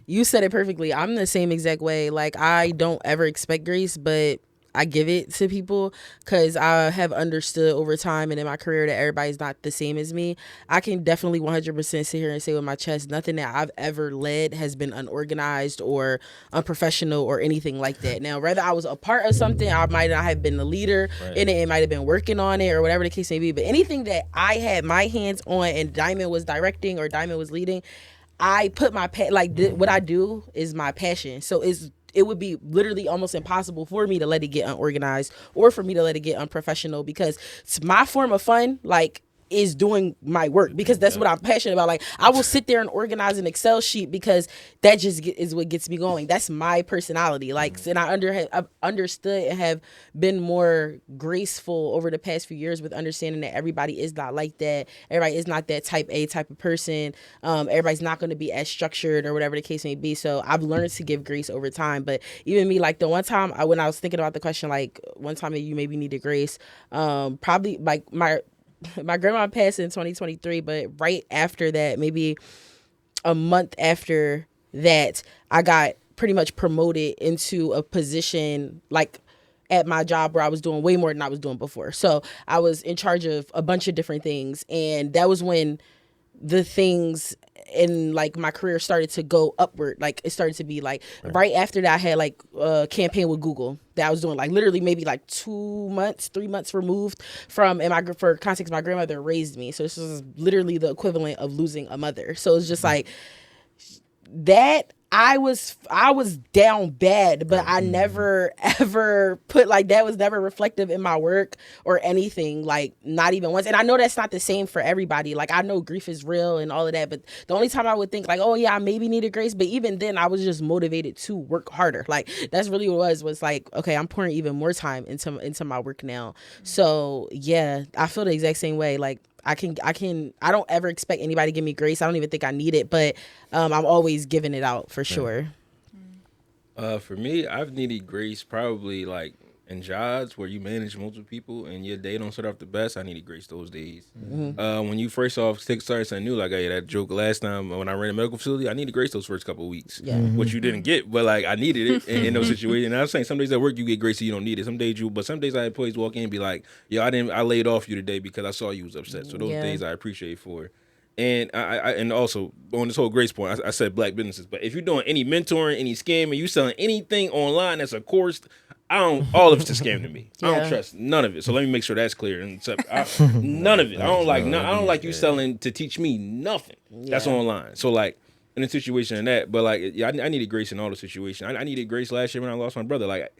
you said it perfectly. I'm the same exact way. Like, I don't ever expect grace, but I give it to people because I have understood over time and in my career that everybody's not the same as me. I can definitely 100% sit here and say with my chest, nothing that I've ever led has been unorganized or unprofessional or anything like that. Now, whether I was a part of something, I might not have been the leader in it, might have been working on it or whatever the case may be. But anything that I had my hands on and Diamond was directing or Diamond was leading, I put my what I do is my passion. So it would be literally almost impossible for me to let it get unorganized or for me to let it get unprofessional because it's my form of fun, like, is doing my work because that's what I'm passionate about. Like, I will sit there and organize an Excel sheet because that just is what gets me going. That's my personality. Like, and I've understood and have been more graceful over the past few years with understanding that everybody is not like that. Everybody is not that type A type of person. Everybody's not going to be as structured or whatever the case may be. So I've learned to give grace over time. But even me, like the one time when I was thinking about the question, like one time that you maybe needed grace, probably like my grandma passed in 2023, but right after that, maybe a month after that, I got pretty much promoted into a position like at my job where I was doing way more than I was doing before. So I was in charge of a bunch of different things. And that was when the things in like my career started to go upward. Like it started to be like right after that I had like a campaign with Google that I was doing like literally maybe like 3 months removed from, and for context, my grandmother raised me. So this was literally the equivalent of losing a mother. So it's just like that. I was down bad, but I never ever put like that was never reflective in my work or anything, like not even once. And I know that's not the same for everybody. Like I know grief is real and all of that, but the only time I would think like, oh yeah, I maybe needed grace, but even then I was just motivated to work harder. Like that's really what it was like, okay, I'm pouring even more time into my work now. So yeah, I feel the exact same way. Like I don't ever expect anybody to give me grace. I don't even think I need it, but I'm always giving it out for sure. For me, I've needed grace probably like in jobs where you manage multiple people and your day don't start off the best. I needed grace those days. When you first off started something new, like hey, that joke last time when I ran a medical facility, I needed grace those first couple of weeks, which you didn't get, but like I needed it in those situations. And I was saying some days at work you get grace so you don't need it. Some days I had employees walk in and be like, yo, I laid off you today because I saw you was upset. So those days I appreciate for. And I and also on this whole grace point, I said black businesses, but if you're doing any mentoring, any scamming, you selling anything online that's a course, all of it's a scam to me. I don't trust none of it. So let me make sure that's clear. And none of it. I don't like you selling to teach me nothing. That's online. So like in a situation in that, but like I needed grace in all the situations. I needed grace last year when I lost my brother. Like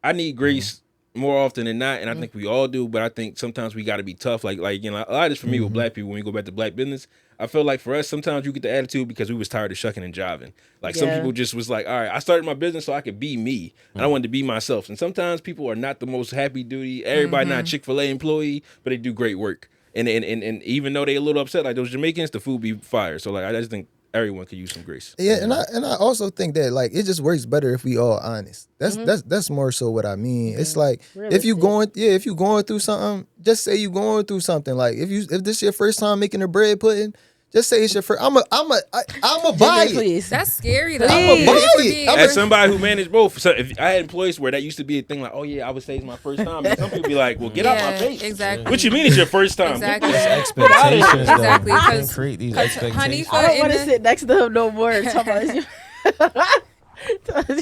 I need grace more often than not, and I think we all do. But I think sometimes we got to be tough. Like you know, a lot of this for me with black people. When we go back to black business, I feel like for us, sometimes you get the attitude because we was tired of shucking and jiving. Like some people just was like, all right, I started my business so I could be me, and I wanted to be myself. And sometimes people are not the most happy duty. Everybody not a Chick-fil-A employee, but they do great work. And even though they a little upset, like those Jamaicans, the food be fire. So like I just think everyone could use some grace. Yeah, and I also think that like it just works better if we all honest. That's more so what I mean. It's like if you going through something, just say you going through something. Like if this your first time making a bread pudding, just say it's your first. I'm a buy it. Please. That's scary though. I'm a buy it. As somebody who managed both, so if I had employees where that used to be a thing, like, oh yeah, I would say it's my first time. And some people be like, well, get out my face. Exactly. What you mean it's your first time? Exactly. Expectations. Exactly. Because create these expectations. I don't want to sit next to him no more. It's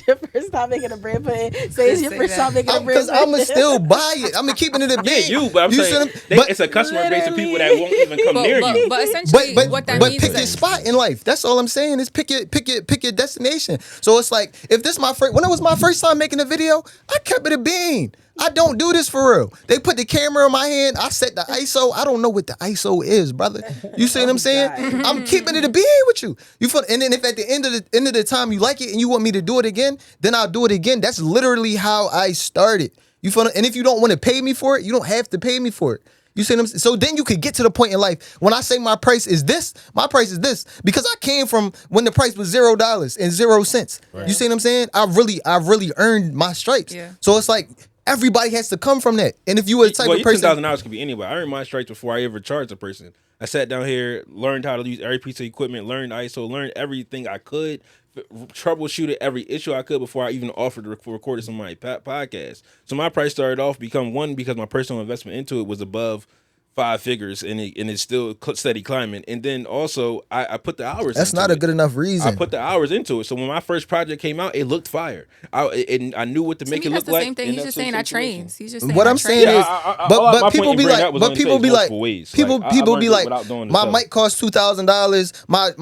your first time making a bread pudding. Say it's your first time making a bread pudding. Because I'm going to still buy it. I'm going to keep it in the big. But I'm saying it's a customer base of people that won't even come near you. But essentially, what that means pick your spot in life. That's all I'm saying is pick your destination. So it's like, if this when it was my first time making a video, I kept it a bean. I don't do this for real. They put the camera in my hand. I set the ISO. I don't know what the ISO is, brother. You see what I'm saying? I'm keeping it a bean with you. And then if at the end of the time you like it and you want me to do it again, then I'll do it again. That's literally how I started. You feel? And if you don't want to pay me for it, you don't have to pay me for it. You see what I'm saying? So then you could get to the point in life when I say my price is this because I came from when the price was $0 and 0 cents. Right. You see what I'm saying? I really earned my stripes. Yeah. So it's like everybody has to come from that. And if you were the type of person, $10,000 could be anywhere. I earned my stripes before I ever charged a person. I sat down here, learned how to use every piece of equipment, learned ISO, learned everything I could, troubleshooted every issue I could before I even offered to record some of my podcast. So my price started off because my personal investment into it was above 5 figures, and it's still steady climbing. And then also I put the hours. That's not a good enough reason. I put the hours into it. So when my first project came out, it looked fire. I knew what to make it look like. Same thing. He's just saying I trained. He's just saying what I'm saying is, but people be like, people be like, my mic costs $2,000. My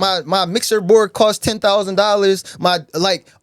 mixer board costs $10,000. My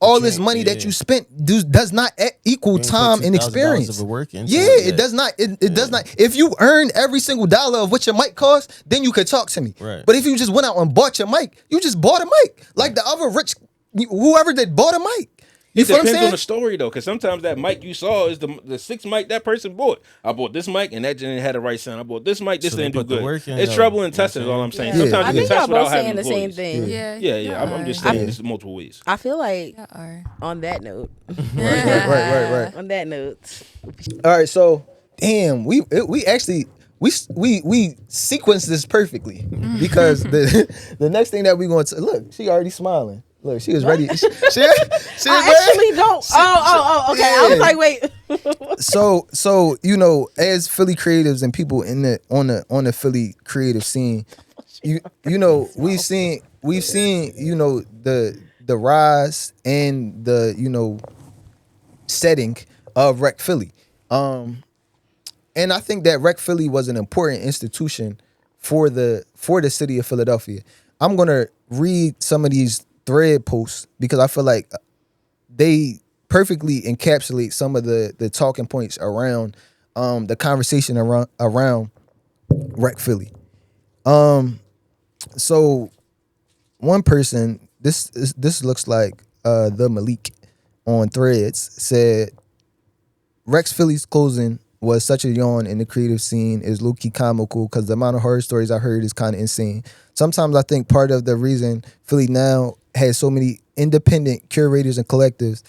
all this money that you spent does not equal time and experience. It does not. It does not. If you earn every single dollar of what your mic costs, then you could talk to me. Right. But if you just went out and bought your mic, you just bought a mic. Like the other rich, whoever that bought a mic. It depends on the story though, because sometimes that mic you saw is the 6th mic that person bought. I bought this mic and that didn't have the right sound. I bought this mic, this didn't do good. It's trouble and testing is all I'm saying. Yeah. Sometimes I you think can test y'all both without saying having the employees. same thing. Yeah. I'm just saying this multiple ways. I feel like on that note. Right. On that note. All right, so damn, we actually sequenced this perfectly because the next thing that we going to look, she already smiling. Look, she was ready. She I actually don't. Okay. Yeah. I was like, wait. So as Philly creatives and people on the Philly creative scene, we've seen the rise and the setting of Rec Philly. And I think that Rec Philly was an important institution for the city of Philadelphia. I'm gonna read some of these thread posts because I feel like they perfectly encapsulate some of the talking points around the conversation around Rec Philly. So one person, this looks like the Malik on Threads, said Rex Philly's closing was such a yawn in the creative scene is low-key comical because the amount of horror stories I heard is kind of insane. Sometimes I think part of the reason Philly now has so many independent curators and collectives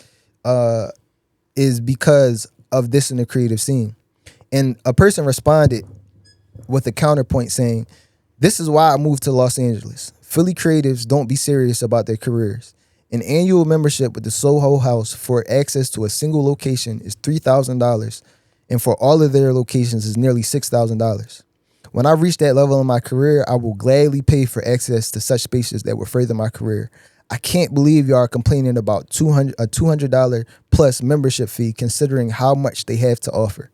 is because of this in the creative scene. And a person responded with a counterpoint saying, "This is why I moved to Los Angeles. Philly creatives don't be serious about their careers. An annual membership with the Soho House for access to a single location is $3,000, and for all of their locations is nearly $6,000. When I reach that level in my career, I will gladly pay for access to such spaces that will further my career. I can't believe y'all are complaining about a $200 plus membership fee considering how much they have to offer."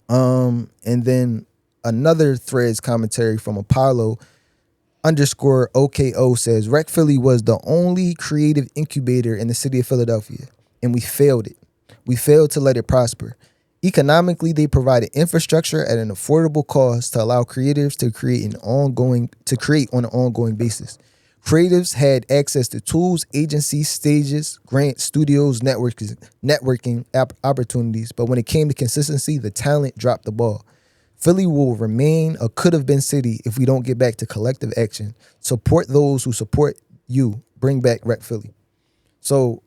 And then another Threads commentary from Apollo _OKO says, Rec Philly was the only creative incubator in the city of Philadelphia, and we failed it. We failed to let it prosper. Economically, they provided infrastructure at an affordable cost to allow creatives to create on an ongoing basis. Creatives had access to tools, agencies, stages, grants, studios, networking opportunities, but when it came to consistency, the talent dropped the ball. Philly will remain a could-have-been city if we don't get back to collective action. Support those who support you. Bring back Rec Philly. So,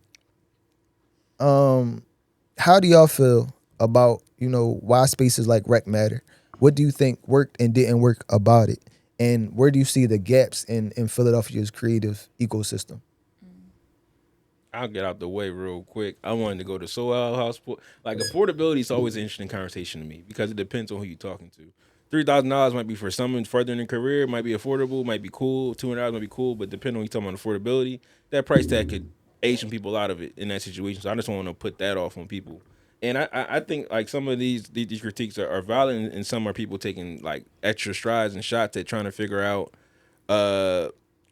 how do y'all feel about, why spaces like Rec matter? What do you think worked and didn't work about it? And where do you see the gaps in Philadelphia's creative ecosystem? I'll get out the way real quick. I wanted to go to Soho House. Like, affordability is always an interesting conversation to me because it depends on who you're talking to. $3,000 might be for someone further in their career, might be affordable, might be cool. $200 might be cool, but depending on who you're talking about affordability, that price tag could Asian people out of it in that situation. So I just want to put that off on people. And I think like some of these critiques are valid, and some are people taking like extra strides and shots at trying to figure out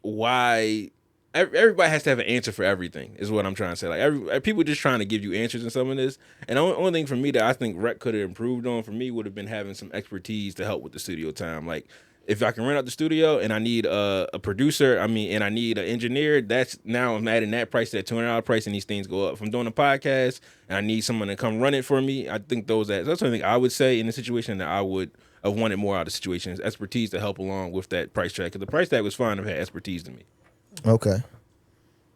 why everybody has to have an answer for everything is what I'm trying to say. Like people just trying to give you answers in some of this. And the only thing for me that I think Rec could have improved on for me would have been having some expertise to help with the studio time. Like If I can rent out the studio and I need a producer, and I need an engineer, that's now I'm adding that price to that $200 price, and these things go up. If I'm doing a podcast and I need someone to come run it for me, I think that's something I would say in the situation that I would have wanted more out of the situation is expertise to help along with that price tag. Because the price tag was fine if it had expertise to me. Okay.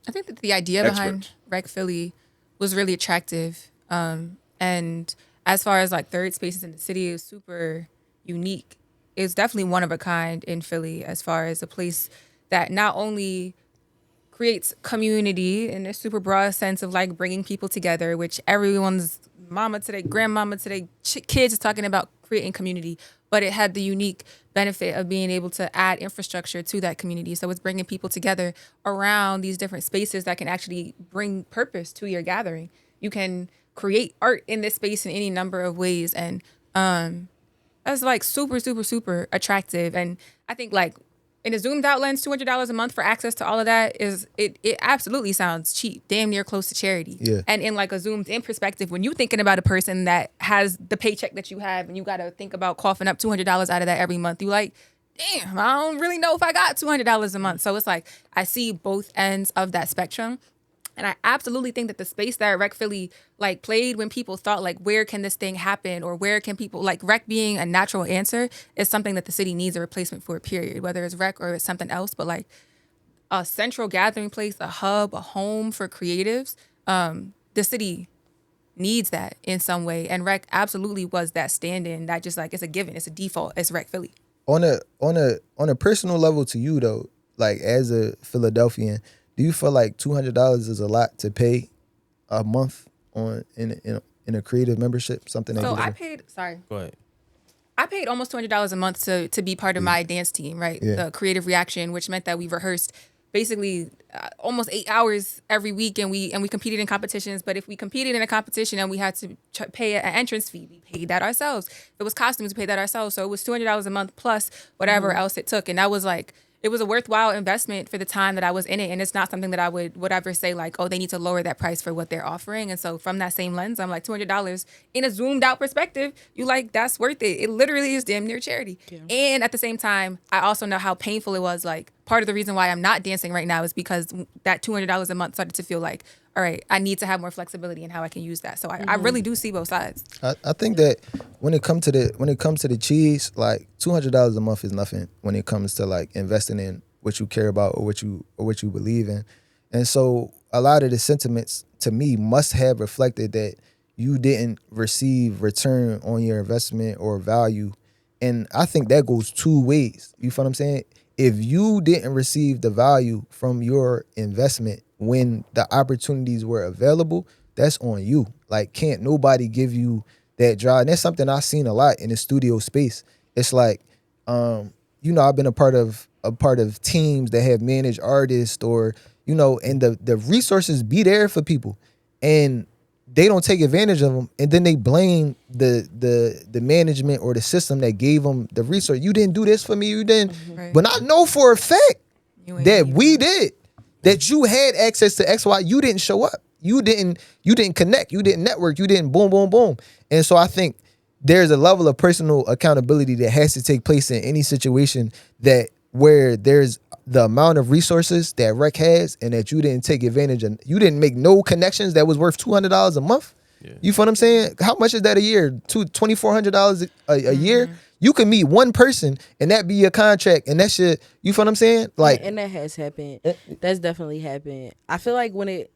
I think that the idea behind Rec Philly was really attractive. And as far as like third spaces in the city, it was super unique. It's definitely one of a kind in Philly as far as a place that not only creates community in a super broad sense of like bringing people together, which everyone's mama today, grandmama today, kids is talking about creating community, but it had the unique benefit of being able to add infrastructure to that community. So it's bringing people together around these different spaces that can actually bring purpose to your gathering. You can create art in this space in any number of ways. And that's like super, super, super attractive. And I think like in a zoomed out lens, $200 a month for access to all of that it absolutely sounds cheap, damn near close to charity. Yeah. And in like a zoomed in perspective, when you're thinking about a person that has the paycheck that you have and you got to think about coughing up $200 out of that every month, you like, damn, I don't really know if I got $200 a month. So it's like, I see both ends of that spectrum. And I absolutely think that the space that Rec Philly like played when people thought like, where can this thing happen? Or where can people like Rec being a natural answer is something that the city needs a replacement for, period. Whether it's Rec or it's something else, but like a central gathering place, a hub, a home for creatives, the city needs that in some way. And Rec absolutely was that stand-in that just like, it's a given, it's a default, it's Rec Philly. On a personal level to you though, like as a Philadelphian, do you feel like $200 is a lot to pay a month on in a creative membership? Something that so gives I you- paid. Sorry, Go ahead. I paid almost $200 a month to be part of my dance team, right? Yeah. The Creative Reaction, which meant that we rehearsed basically almost 8 hours every week, and we competed in competitions. But if we competed in a competition and we had to pay an entrance fee, we paid that ourselves. If it was costumes, we paid that ourselves. So it was $200 a month plus whatever else it took, and that was like. It was a worthwhile investment for the time that I was in it. And it's not something that I would ever say like, oh, they need to lower that price for what they're offering. And so from that same lens, I'm like $200 in a zoomed out perspective, you like, that's worth it. It literally is damn near charity. Yeah. And at the same time, I also know how painful it was. Like part of the reason why I'm not dancing right now is because that $200 a month started to feel like, all right, I need to have more flexibility in how I can use that. So I really do see both sides. I think that when it comes to the cheese, like $200 a month is nothing when it comes to like investing in what you care about or what you believe in. And so a lot of the sentiments to me must have reflected that you didn't receive return on your investment or value. And I think that goes two ways. You feel what I'm saying? If you didn't receive the value from your investment when the opportunities were available, that's on you. Like, can't nobody give you that drive. And that's something I've seen a lot in the studio space. It's like, I've been a part of teams that have managed artists or, and the resources be there for people. And they don't take advantage of them, and then they blame the management or the system that gave them the resource. You didn't do this for me, you didn't. Right. But I know for a fact that we did. That you had access to X, Y, you didn't show up. You didn't connect. You didn't network. You didn't boom, boom, boom. And so I think there's a level of personal accountability that has to take place in any situation that where there's the amount of resources that Rec has and that you didn't take advantage of. You didn't make no connections that was worth $200 a month. Yeah. You feel what I'm saying? How much is that a year? $2,400 a year? You can meet one person and that be your contract and that shit, you feel what I'm saying? Like, and that has happened. That's definitely happened. I feel like when it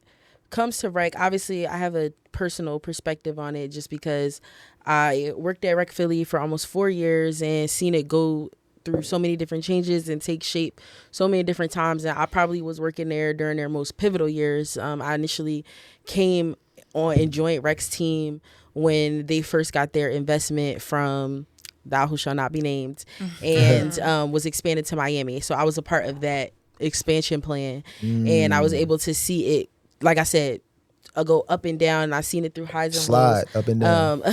comes to Rec, obviously I have a personal perspective on it just because I worked at Rec Philly for almost 4 years and seen it go through so many different changes and take shape so many different times. And I probably was working there during their most pivotal years. I initially came on and joined Rec's team when they first got their investment from Thou Who Shall Not Be Named and was expanded to Miami. So I was a part of that expansion plan and I was able to see it, like I said, go up and down. And I've seen it through highs and slide lows. Up and down.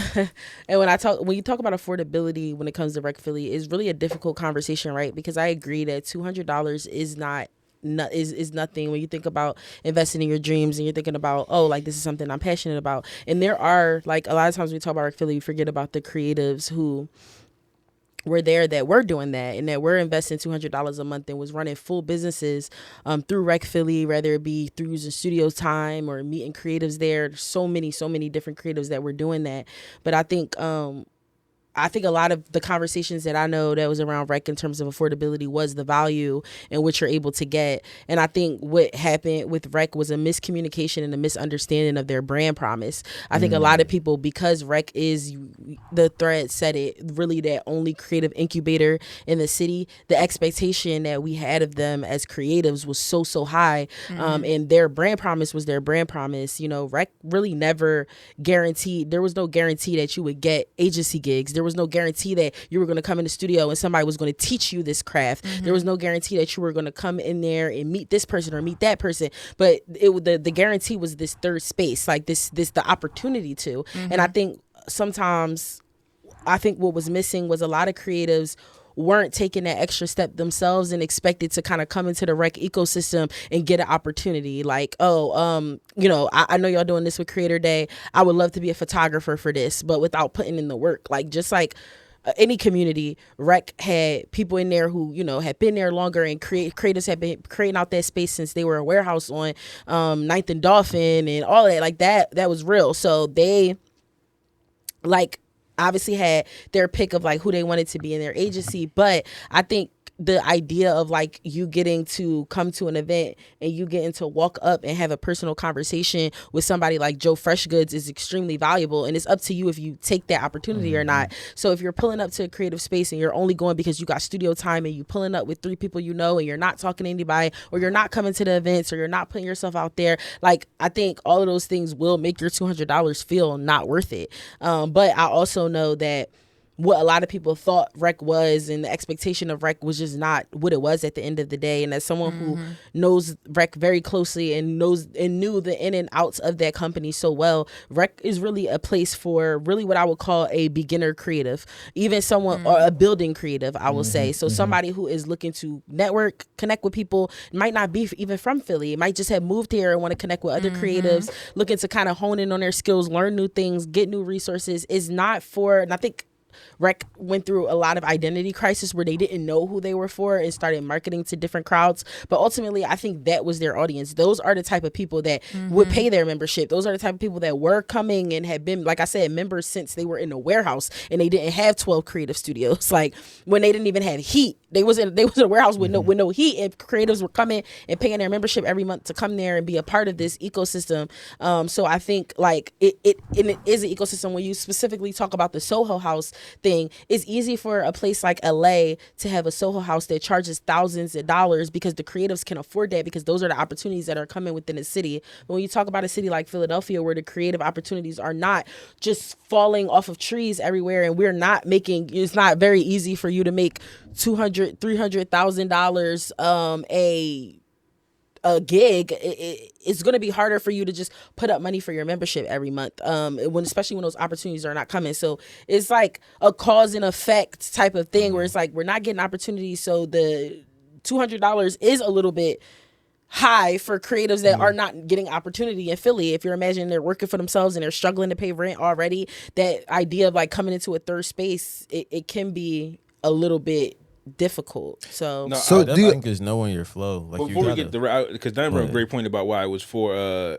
And when you talk about affordability when it comes to Rec Philly, it's really a difficult conversation, right? Because I agree that $200 is is nothing when you think about investing in your dreams and you're thinking about, oh, like this is something I'm passionate about. And there are, like, a lot of times when we talk about Rec Philly, we forget about the creatives who were there that were doing that and that were investing $200 a month and was running full businesses through Rec Philly, whether it be through using studio time or meeting creatives there. So many different creatives that were doing that. But I think a lot of the conversations that I know that was around Rec in terms of affordability was the value in which you're able to get. And I think what happened with Rec was a miscommunication and a misunderstanding of their brand promise. I think a lot of people, because Rec is, the thread said it, really that only creative incubator in the city, the expectation that we had of them as creatives was so high. And their brand promise was their brand promise. You know, Rec really never guaranteed, there was no guarantee that you would get agency gigs. There was no guarantee that you were going to come in the studio and somebody was going to teach you this craft. There was no guarantee that you were going to come in there and meet this person or meet that person. But the guarantee was this third space, like this the opportunity to. And I think sometimes, what was missing was a lot of creatives weren't taking that extra step themselves and expected to kind of come into the Rec ecosystem and get an opportunity. Like, you know, I know y'all doing this with Creator Day. I would love to be a photographer for this, but without putting in the work. Like, just like any community, Rec had people in there who, you know, had been there longer, and creators had been creating out that space since they were a warehouse on 9th and Dolphin and all that. Like, that was real. So they, like, obviously had their pick of like who they wanted to be in their agency. But I think the idea of like you getting to come to an event and you getting to walk up and have a personal conversation with somebody like Joe Freshgoods is extremely valuable, and it's up to you if you take that opportunity or not. So if you're pulling up to a creative space and you're only going because you got studio time and you pulling up with 3 people you know and you're not talking to anybody, or you're not coming to the events, or you're not putting yourself out there, like, I think all of those things will make your $200 feel not worth it. But I also know that what a lot of people thought Rec was, and the expectation of Rec was just not what it was at the end of the day. And as someone who knows Rec very closely and knew the in and outs of that company so well, Rec is really a place for really what I would call a beginner creative, even someone or a building creative, I will say. So somebody who is looking to network, connect with people, might not be even from Philly, might just have moved here and want to connect with other creatives, looking to kind of hone in on their skills, learn new things, get new resources, is not for, and I think Rec went through a lot of identity crisis where they didn't know who they were for and started marketing to different crowds. But ultimately, I think that was their audience. Those are the type of people that would pay their membership. Those are the type of people that were coming and had been, like I said, members since they were in a warehouse and they didn't have 12 creative studios. Like, when they didn't even have heat, they was in a warehouse with no heat, and creatives were coming and paying their membership every month to come there and be a part of this ecosystem. So I think like it is an ecosystem. When you specifically talk about the Soho House thing, it's easy for a place like LA to have a Soho House that charges thousands of dollars because the creatives can afford that, because those are the opportunities that are coming within the city. But when you talk about a city like Philadelphia, where the creative opportunities are not just falling off of trees everywhere, and we're not making, it's not very easy for you to make $200,000-$300,000 a gig. It's going to be harder for you to just put up money for your membership every month, especially when those opportunities are not coming. So it's like a cause and effect type of thing, where it's like we're not getting opportunities, so the $200 is a little bit high for creatives that are not getting opportunity in Philly. If you're imagining they're working for themselves and they're struggling to pay rent already, that idea of like coming into a third space, it can be a little bit difficult. So I think is knowing your flow. Like, before we get the, because Dan brought a great point about why it was for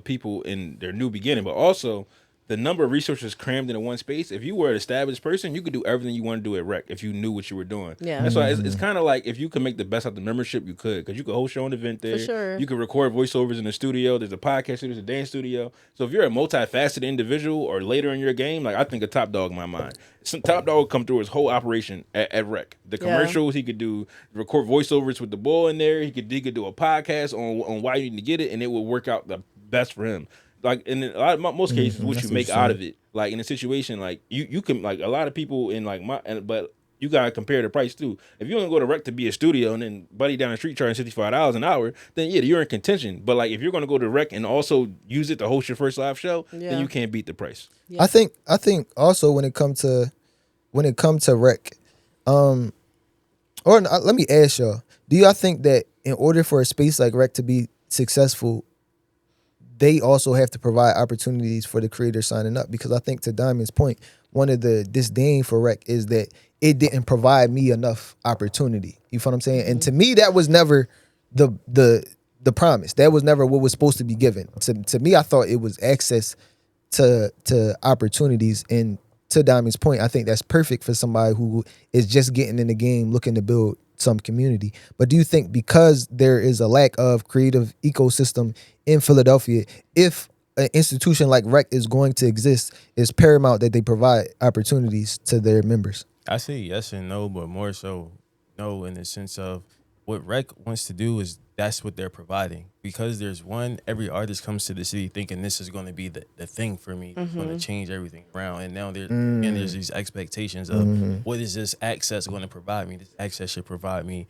people in their new beginning, but also the number of resources crammed into one space. If you were an established person, you could do everything you want to do at Rec if you knew what you were doing. Yeah. That's why it's kind of like, if you could make the best out of the membership, you could, because you could host your own event there. For sure. You could record voiceovers in the studio. There's a podcast studio, there's a dance studio. So if you're a multifaceted individual or later in your game, like, I think a Top Dog in my mind. Top Dog would come through his whole operation at Rec. The commercials, he could do, record voiceovers with the bull in there. He could do a podcast on why you need to get it, and it would work out the best for him. Like, in most cases, what you make out of it. Like, in a situation, like, you can, like, a lot of people in, like, but you gotta compare the price too. If you only go to Rec to be a studio and then buddy down the street charging $65 an hour, then yeah, you're in contention. But like, if you're gonna go to Rec and also use it to host your first live show, then you can't beat the price. Yeah. I think also when it come to Rec, let me ask y'all, do y'all think that in order for a space like Rec to be successful, they also have to provide opportunities for the creators signing up, because I think, to Diamond's point, one of the disdain for rec is that it didn't provide me enough opportunity. You feel what I'm saying? And to me, that was never the promise. That was never what was supposed to be given. To me, I thought it was access to opportunities. And to Diamond's point, I think that's perfect for somebody who is just getting in the game looking to build some community. But do you think, because there is a lack of creative ecosystem in Philadelphia, if an institution like Rec is going to exist, it's paramount that they provide opportunities to their members? I say yes and no, but more so no, in the sense of what Rec wants to do is that's what they're providing. Because there's every artist comes to the city thinking this is going to be the thing for me. It's going to change everything around. And now there's these expectations of what is this access going to provide me? This access should provide me.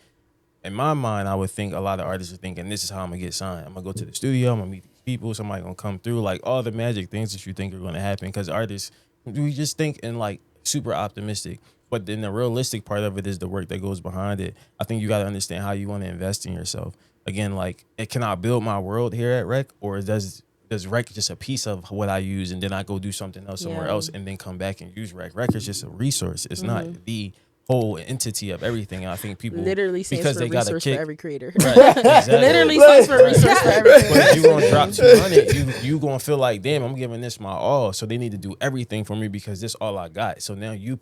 In my mind, I would think a lot of artists are thinking this is how I'm going to get signed. I'm going to go to the studio. I'm going to meet these people. Somebody going to come through. Like all the magic things that you think are going to happen. Because artists, we just think in like super optimistic. But then the realistic part of it is the work that goes behind it. I think you got to understand how you want to invest in yourself. Again, like, can I build my world here at Rec, or does Rec just a piece of what I use and then I go do something else somewhere else and then come back and use Rec? Rec is just a resource. It's not the whole entity of everything. And I think people literally stands because for they got a resource kick for every creator. Right, exactly. Literally stands for resource for every creator. But if you gonna drop 200, you gonna feel like, damn, I'm giving this my all. So they need to do everything for me because this all I got. So now you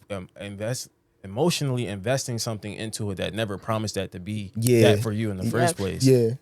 emotionally investing something into it that never promised that to be that for you in the first place. Yeah.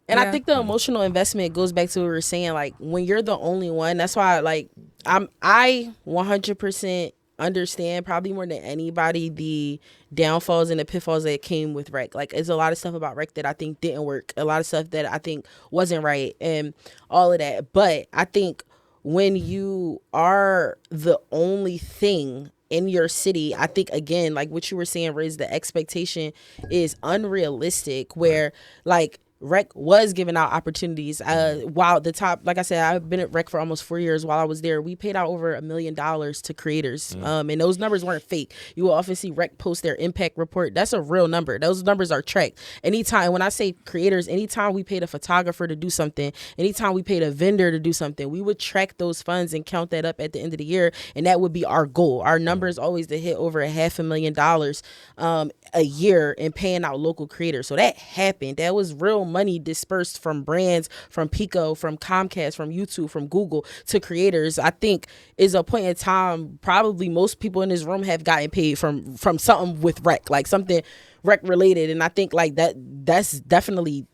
And I think the emotional investment goes back to what we were saying. Like, when you're the only one, that's why, like, I 100% understand, probably more than anybody, the downfalls and the pitfalls that came with Rec. Like, there's a lot of stuff about Rec that I think didn't work. A lot of stuff that I think wasn't right and all of that. But I think when you are the only thing in your city, I think, again, like what you were saying, Riz, the expectation is unrealistic, where, like, Rec was giving out opportunities. While the top, like I said, I've been at Rec for almost 4 years. While I was there, we paid out over $1 million to creators. And those numbers weren't fake. You will often see Rec post their impact report. That's a real number. Those numbers are tracked. Anytime, when I say creators, anytime we paid a photographer to do something, anytime we paid a vendor to do something, we would track those funds and count that up at the end of the year. And that would be our goal. Our number is always to hit over $500,000 a year in paying out local creators. So that happened. That was real money dispersed from brands, from Pico, from Comcast, from YouTube, from Google to creators. I think is a point in time probably most people in this room have gotten paid from something with Rec, like something Rec related. And I think like that definitely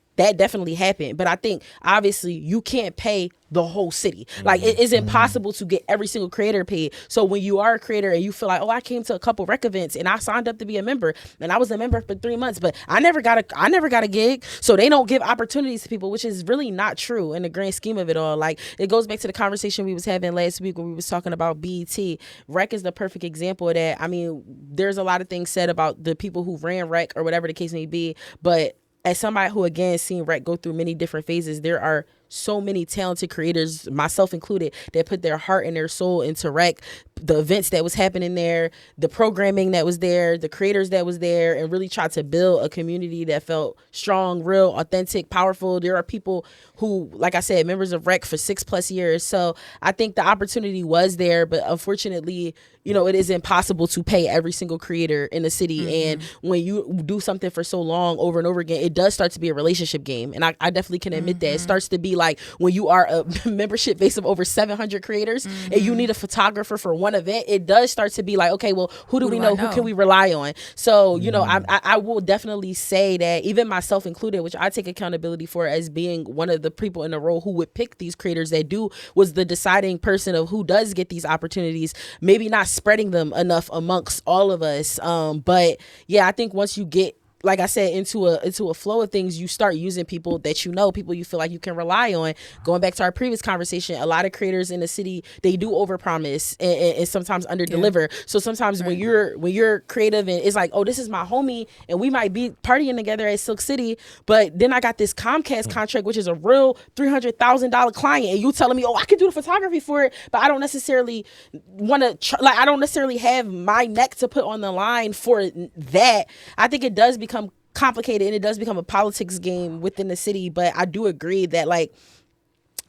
happened. But I think obviously you can't pay the whole city. Like, it is impossible to get every single creator paid. So when you are a creator and you feel like, oh, I came to a couple Rec events and I signed up to be a member and I was a member for 3 months, but I never got a gig. So they don't give opportunities to people, which is really not true in the grand scheme of it all. Like, it goes back to the conversation we was having last week when we was talking about BET. Rec is the perfect example of that. I mean, there's a lot of things said about the people who ran Rec or whatever the case may be, but as somebody who, again, seen Rec go through many different phases, there are so many talented creators, myself included, that put their heart and their soul into Rec, the events that was happening there, the programming that was there, the creators that was there, and really tried to build a community that felt strong, real, authentic, powerful. There are people who, like I said, members of Rec for 6+ years. So I think the opportunity was there, but unfortunately, you know, it is impossible to pay every single creator in the city. And when you do something for so long over and over again, it does start to be a relationship game. And I definitely can admit that. It starts to be like when you are a membership base of over 700 creators and you need a photographer for one event, it does start to be like, okay, well, who do we know? Who can we rely on? So, you know, I will definitely say that, even myself included, which I take accountability for as being one of the people in the role who would pick these creators that was the deciding person of who does get these opportunities, maybe not spreading them enough amongst all of us. But yeah, I think once you get, like I said, into a flow of things, you start using people that you know, people you feel like you can rely on. Going back to our previous conversation, a lot of creators in the city, they do overpromise and sometimes underdeliver. So sometimes when you're creative and it's like, oh, this is my homie and we might be partying together at Silk City, but then I got this Comcast contract, which is a real $300,000 client, and you telling me, oh, I can do the photography for it, but I don't necessarily want to I don't necessarily have my neck to put on the line for that. I think it does become complicated and it does become a politics game within the city. But I do agree that, like,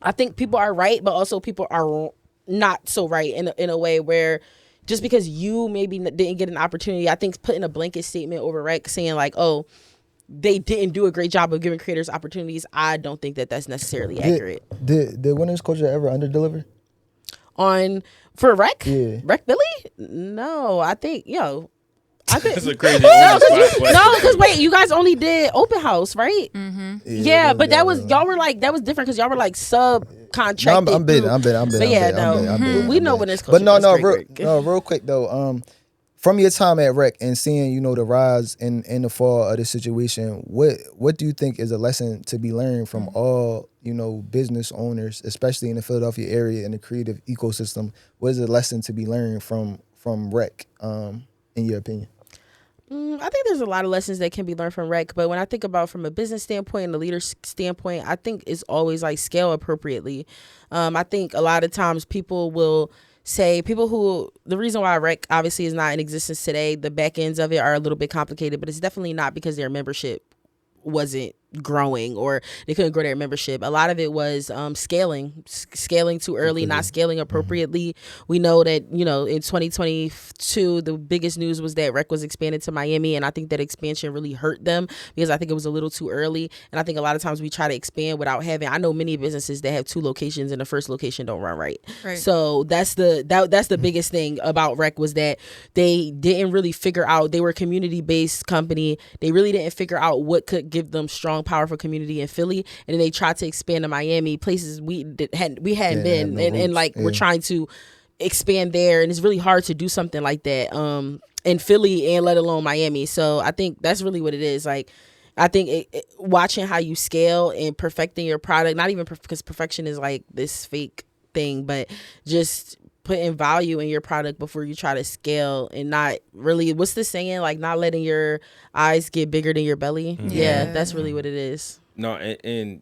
I think people are right, but also people are not so right in a way where just because you maybe didn't get an opportunity, I think putting a blanket statement over rec saying like, oh, they didn't do a great job of giving creators opportunities, I don't think that that's necessarily accurate. Did women's culture ever underdeliver? For rec? Yeah. Rec Billy? No, I think, I think That's a crazy no, question. because wait, you guys only did open house, right? Mm-hmm. Yeah, but that was y'all were like that was different because y'all were like subcontracted. No, I'm bidding. But yeah, we know when it's But no, real quick though. From your time at Rec and seeing, the rise and the fall of the situation, what do you think is a lesson to be learned from all, business owners, especially in the Philadelphia area and the creative ecosystem? What is a lesson to be learned from Rec, in your opinion? I think there's a lot of lessons that can be learned from rec, but when I think about from a business standpoint and a leader standpoint, I think it's always like scale appropriately. I think a lot of times people will say, the reason why rec obviously is not in existence today, the back ends of it are a little bit complicated, but it's definitely not because their membership wasn't growing or they couldn't grow their membership. A lot of it was scaling too early, not scaling appropriately. We know that, in 2022, the biggest news was that Rec was expanded to Miami, and I think that expansion really hurt them because I think it was a little too early. And I think a lot of times we try to expand without I know many businesses that have 2 locations and the first location don't run right. So that's the biggest thing about Rec was that they didn't really figure out, they were a community-based company. They really didn't figure out what could give them strong, powerful community in Philly, and then they tried to expand to Miami, places we hadn't been, and we're trying to expand there, and it's really hard to do something like that in Philly and let alone Miami. So I think that's really what it is. Like, I think watching how you scale and perfecting your product, not even because perfection is like this fake thing, but just putting value in your product before you try to scale, and not really, what's the saying, like not letting your eyes get bigger than your belly. Yeah, that's really what it is. No, and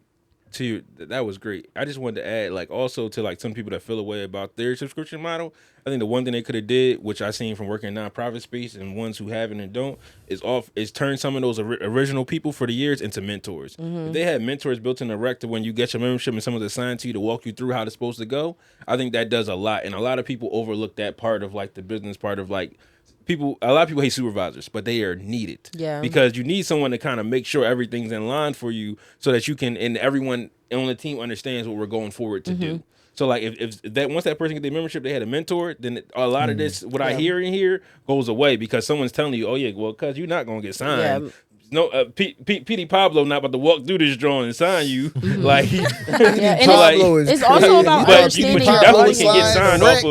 to you, that was great. I just wanted to add, also to some people that feel away about their subscription model. I think the one thing they could have did, which I seen from working in nonprofit space and ones who haven't and don't, is turn some of those original people for the years into mentors. If they had mentors built in the rec to when you get your membership and someone's assigned to you to walk you through how it's supposed to go, I think that does a lot. And a lot of people overlook that part of the business part of people. A lot of people hate supervisors, but they are needed. Yeah. Because you need someone to kind of make sure everything's in line for you so that you can, and everyone on the team understands what we're going forward to do. So if that, once that person get their membership, they had a mentor, then a lot of this, what I hear in here, goes away because someone's telling you, oh yeah, well, cause you're not gonna get signed. Yeah. No, P.D. Pablo not about to walk through this drawing and sign you. It's also about understanding. But you definitely can get signed off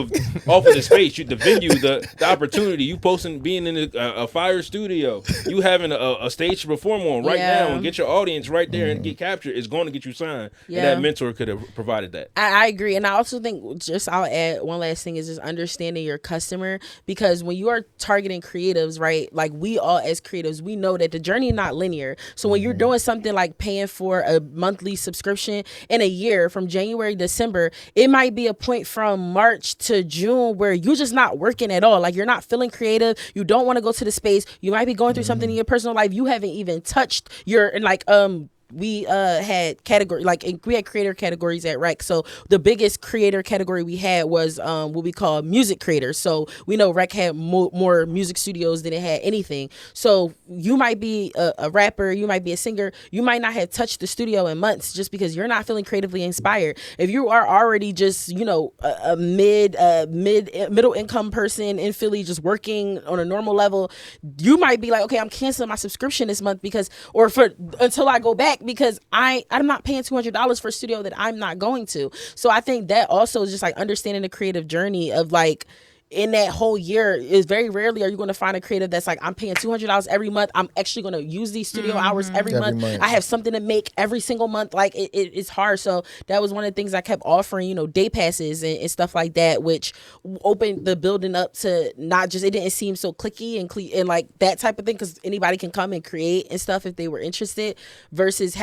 of the space, the venue, the opportunity. You posting, being in a fire studio, you having a stage to perform on now and get your audience right there and get captured is going to get you signed. Yeah. And that mentor could have provided that. I agree, and I also think I'll add one last thing is just understanding your customer, because when you are targeting creatives, right? Like we all as creatives, we know that the journey not linear. So when you're doing something like paying for a monthly subscription in a year from January to December, it might be a point from March to June where you're just not working at all. Like you're not feeling creative. You don't want to go to the space. You might be going through something in your personal life. You haven't even touched your we had we had creator categories at Rec. So the biggest creator category we had was what we call music creators. So we know Rec had more music studios than it had anything. So you might be a rapper, you might be a singer, you might not have touched the studio in months just because you're not feeling creatively inspired. If you are already just a middle income person in Philly just working on a normal level, you might be like, okay, I'm canceling my subscription this month until I go back, because I'm not paying $200 for a studio that I'm not going to. So I think that also is just understanding the creative journey of in that whole year. Is very rarely are you going to find a creative that's I'm paying $200 every month. I'm actually going to use these studio hours every month. I have something to make every single month. It's hard. So that was one of the things I kept offering, day passes and stuff like that, which opened the building up to not just, it didn't seem so clicky and that type of thing, because anybody can come and create and stuff if they were interested, versus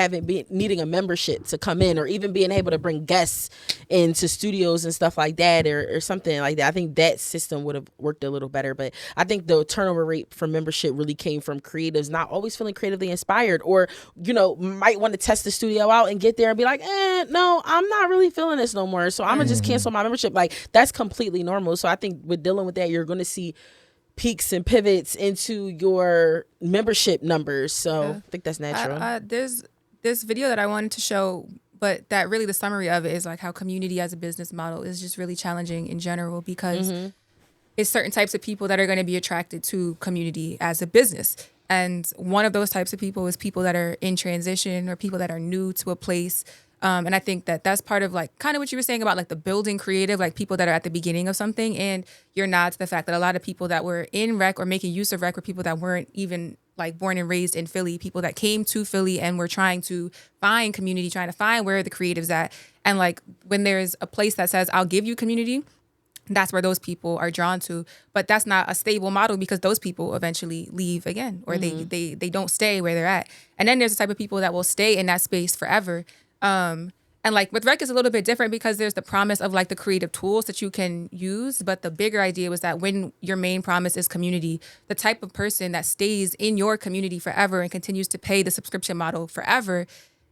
needing a membership to come in, or even being able to bring guests into studios and stuff like that, or something like that. I think that system would have worked a little better. But I think the turnover rate for membership really came from creatives not always feeling creatively inspired, or, you know, might want to test the studio out and get there and be like, no, I'm not really feeling this no more. So I'm going to just cancel my membership. Like, that's completely normal. So I think with dealing with that, you're going to see peaks and pivots into your membership numbers. So I think that's natural. There's this video that I wanted to show, but that really the summary of it is like how community as a business model is just really challenging in general, because it's certain types of people that are going to be attracted to community as a business. And one of those types of people is people that are in transition or people that are new to a place. And I think that that's part of like kind of what you were saying about like the building creative, like people that are at the beginning of something. And you're nod to the fact that a lot of people that were in rec or making use of rec were people that weren't even like born and raised in Philly, people that came to Philly and were trying to find community, trying to find where the creative's at. And like when there's a place that says, I'll give you community, that's where those people are drawn to. But that's not a stable model, because those people eventually leave again, or they don't stay where they're at. And then there's the type of people that will stay in that space forever. And like with rec is a little bit different because there's the promise of like the creative tools that you can use. But the bigger idea was that when your main promise is community, the type of person that stays in your community forever and continues to pay the subscription model forever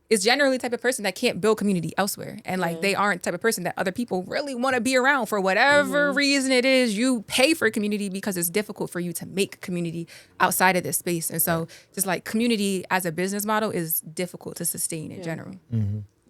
is generally the type of person that can't build community elsewhere. And like they aren't the type of person that other people really want to be around for whatever reason it is. You pay for community because it's difficult for you to make community outside of this space. And so just like community as a business model is difficult to sustain in general.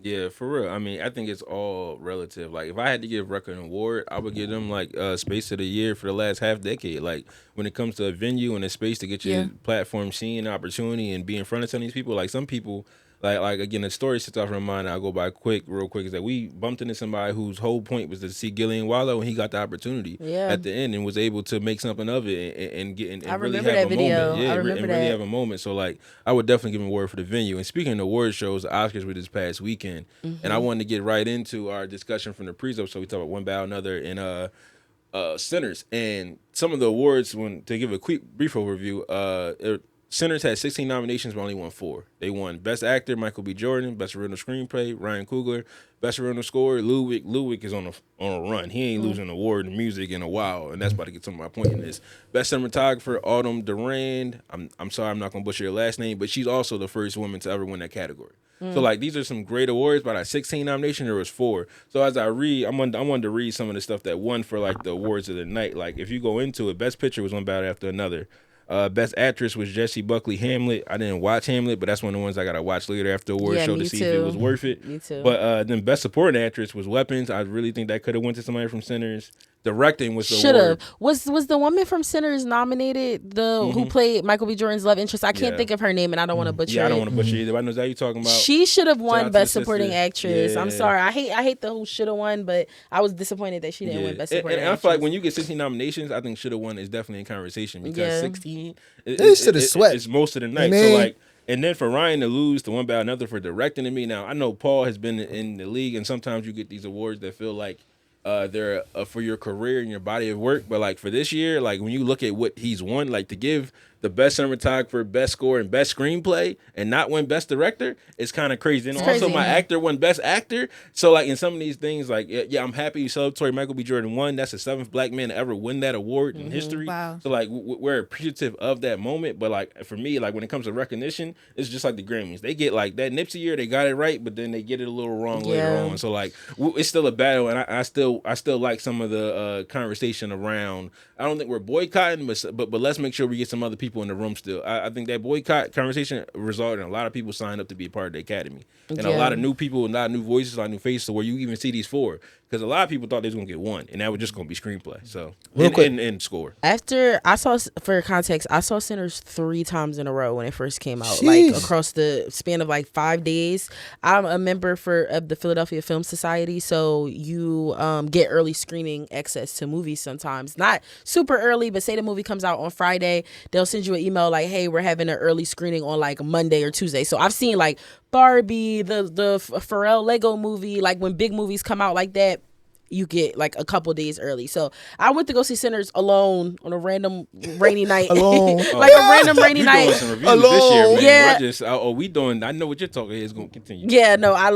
Yeah, for real. I mean, I think it's all relative. Like, if I had to give Rec an award, I would give them, like, Space of the Year for the last half decade. Like, when it comes to a venue and a space to get your platform seen, opportunity, and be in front of some of these people, like, some people, like again, the story sits off my mind, I'll go by real quick, is that we bumped into somebody whose whole point was to see Gillian Wallow, and he got the opportunity at the end and was able to make something of it and get and really have a moment. Yeah, and really have a moment. So, like, I would definitely give him an award for the venue. And speaking of award shows, the Oscars were this past weekend, and I wanted to get right into our discussion from the pre-show. So we talked about One Bow Another and Sinners. And some of the awards, to give a quick brief overview, Sinners had 16 nominations, but only won 4. They won Best Actor, Michael B. Jordan; Best Original Screenplay, Ryan Coogler; Best Original Score, Ludwig. Ludwig is on a run. He ain't losing an award in music in a while, and that's about to get some of my point in this. Best Cinematographer, Autumn Durand. I'm sorry, I'm not gonna butcher her last name, but she's also the first woman to ever win that category. So like these are some great awards, but at 16 nominations, there was 4. So as I read, I wanted to read some of the stuff that won for like the awards of the night. Like if you go into it, Best Picture was one battle after another. Best Actress was Jessie Buckley, Hamlet. I didn't watch Hamlet, but that's one of the ones I gotta watch later after the award show to see if it was worth it. Me too. But then Best Supporting Actress was Weapons. I really think that could have went to somebody from Sinners. Directing was the should award. have. Was the woman from Sinners nominated? Who played Michael B. Jordan's love interest? I can't think of her name, and I don't want to butcher it. Yeah, I don't want to butcher either. I know that you talking about. She should have won Best Supporting sister. Actress. Yeah. I'm sorry. I hate the who should have won, but I was disappointed that she didn't win Best Supporting and Actress. I feel like when you get 16 nominations, I think should have won is definitely in conversation because 16. They should have swept. It's most of the night. So like. And then for Ryan to lose to One Bow Another for directing to me. Now I know Paul has been in the league, and sometimes you get these awards that feel like they're for your career and your body of work. But like for this year, like when you look at what he's won, like to give the best cinematographer, best score, and best screenplay, and not win best director, it's kind of crazy. And also my actor won best actor. So like in some of these things, like yeah, I'm happy celebratory Michael B. Jordan won. That's the 7th black man to ever win that award in history. Wow. So like we're appreciative of that moment. But like for me, like when it comes to recognition, it's just like the Grammys. They get like that Nipsey year, they got it right, but then they get it a little wrong later on. So like it's still a battle, and I still like some of the conversation around. I don't think we're boycotting, but let's make sure we get some other people in the room still. I think that boycott conversation resulted in a lot of people signed up to be a part of the academy. And a lot of new people, a lot of new voices, a lot of new faces, where you even see these 4. Because a lot of people thought they was going to get 1, and that was just going to be screenplay. So, and score. After I saw, for context, I saw Sinners 3 times in a row when it first came out, like across the span of like 5 days. I'm a member of the Philadelphia Film Society, so you get early screening access to movies sometimes. Not super early, but say the movie comes out on Friday, they'll send you an email like, hey, we're having an early screening on like Monday or Tuesday. So I've seen like Barbie, the Pharrell Lego movie, like when big movies come out like that, you get like a couple days early. So I went to go see Sinners alone on a random rainy night. Alone. Like a random rainy We night. doing some reviews this year, man. Yeah. We doing. I know what you're talking. It's gonna continue. Yeah, no, I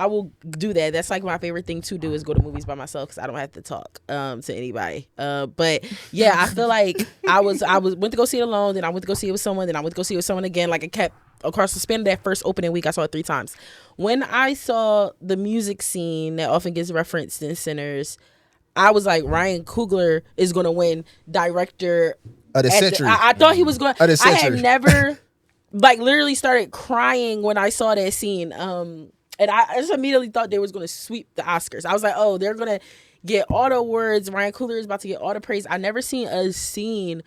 will do that. That's like my favorite thing to do is go to movies by myself because I don't have to talk to anybody. But yeah, I feel like I went to go see it alone, then I went to go see it with someone, then I went to go see it with someone again. Like, it kept across the span of that first opening week. I saw it 3 times. When I saw the music scene that often gets referenced in Sinners, I was like, Ryan Coogler is gonna win director of the century. I thought he was going. Of the I had century. never. Like, literally started crying when I saw that scene. And I just immediately thought they was going to sweep the Oscars. I was like, oh, they're going to get all the awards. Ryan Coogler is about to get all the praise. I never seen a scene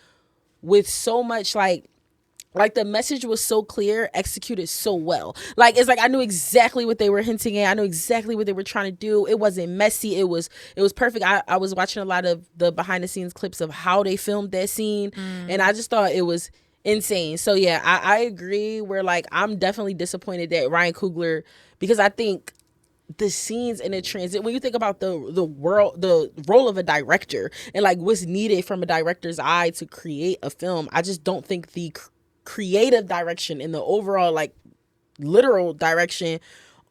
with so much, like the message was so clear, executed so well. Like, it's like I knew exactly what they were hinting at. I knew exactly what they were trying to do. It wasn't messy. It was perfect. I was watching a lot of the behind the scenes clips of how they filmed that scene. And I just thought it was insane. So yeah, I agree. Where like I'm definitely disappointed that Ryan Coogler, because I think the scenes in the transit, when you think about the role of a director and like what's needed from a director's eye to create a film, I just don't think the creative direction and the overall like literal direction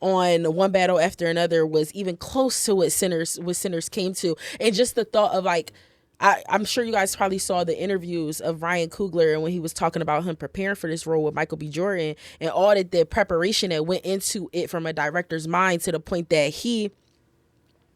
on One Battle After Another was even close to what Sinners came to. And just the thought of like, I'm sure you guys probably saw the interviews of Ryan Coogler and when he was talking about him preparing for this role with Michael B. Jordan and all the preparation that went into it from a director's mind, to the point that he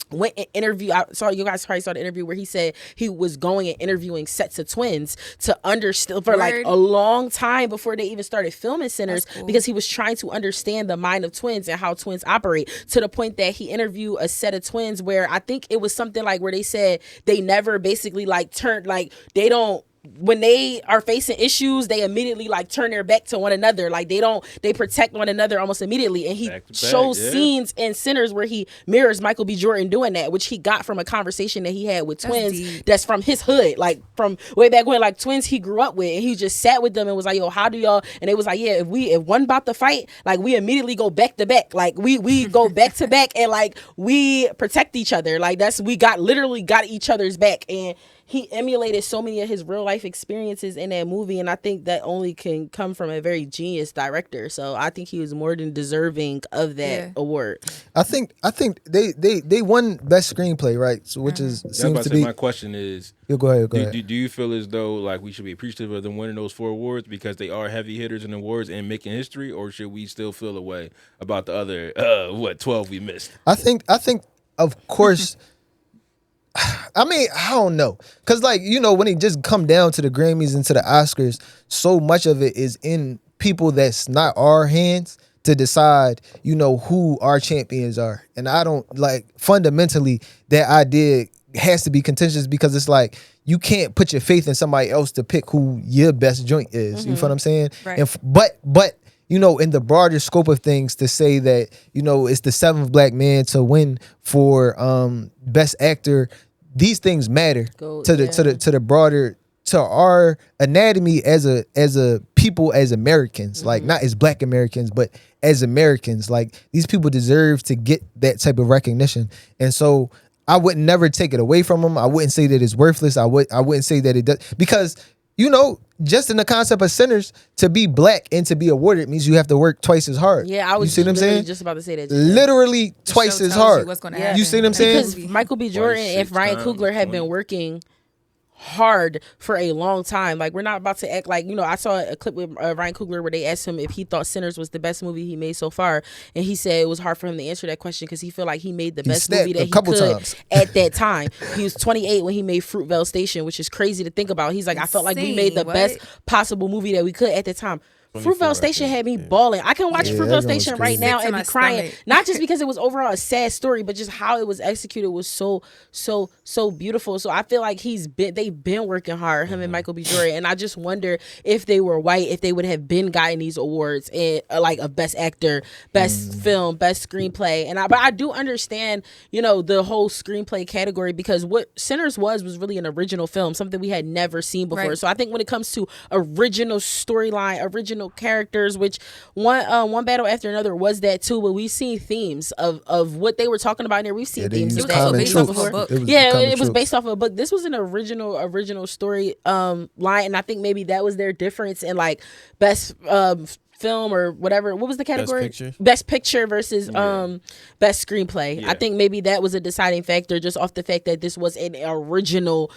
went and interview. I saw, you guys probably saw the interview where he said he was going and interviewing sets of twins to understand for like a long time before they even started filming Sinners, because he was trying to understand the mind of twins and how twins operate, to the point that he interviewed a set of twins where I think it was something like where they said they never basically like turned, like they don't, when they are facing issues, they immediately like turn their back to one another. Like they protect one another almost immediately. And he shows scenes in Sinners where he mirrors Michael B. Jordan doing that, which he got from a conversation that he had with twins that's from his hood, like from way back when, like twins he grew up with. And he just sat with them and was like, yo, how do y'all? And they was like, yeah, if one about to fight, like we immediately go back to back. Like we go back to back and like we protect each other. Like we literally got each other's back. And he emulated so many of his real life experiences in that movie, and I think that only can come from a very genius director. So I think he was more than deserving of that award. I think they won best screenplay, right? So which is seems to be. My question is, go ahead. Do you feel as though like we should be appreciative of them winning those 4 awards because they are heavy hitters in awards and making history, or should we still feel a way about the other 12 we missed? I think of course. I mean, I don't know. Because, like, you know, when it just come down to the Grammys and to the Oscars, so much of it is in people that's not our hands to decide, you know, who our champions are. And I don't, like, fundamentally, that idea has to be contentious, because it's like, you can't put your faith in somebody else to pick who your best joint is. You feel what I'm saying? Right. And but you know, in the broader scope of things, to say that, you know, it's the 7th black man to win for best actor, these things matter to the broader, to our anatomy as a people, as Americans, like not as black Americans, but as Americans. Like, these people deserve to get that type of recognition. And so I would never take it away from them. I wouldn't say that it's worthless. I wouldn't say that it does, because, you know, just in the concept of Sinners, to be black and to be awarded means you have to work twice as hard. Yeah, I was just about to say that. Literally twice as hard. You see what I'm saying? Because Michael B. Jordan and Ryan Coogler have been working hard for a long time. Like, we're not about to act like, you know, I saw a clip with Ryan Coogler where they asked him if he thought Sinners was the best movie he made so far, and he said it was hard for him to answer that question because he felt like he made the best movie that he could at that time. He was 28 when he made Fruitvale Station, which is crazy to think about. He's like, I felt like we made the best possible movie that we could at the time. Fruitvale Station had me bawling. I can watch Fruitvale Station right now and be crying. Not just because it was overall a sad story, but just how it was executed was so beautiful. So I feel like they've been working hard, him and Michael B. Jordan. And I just wonder if they were white, if they would have been gotten these awards, and like a best actor, best film, best screenplay. But I do understand, you know, the whole screenplay category, because what Sinners was really an original film, something we had never seen before. Right. So I think when it comes to original storyline, original original characters, which one battle after another was that too. But we've seen themes of what they were talking about in there. We've seen themes of that based off of a book. It was based off of a book. This was an original story line, and I think maybe that was their difference in like best film or whatever. What was the category? Best picture versus best screenplay. I think maybe that was a deciding factor, just off the fact that this was an original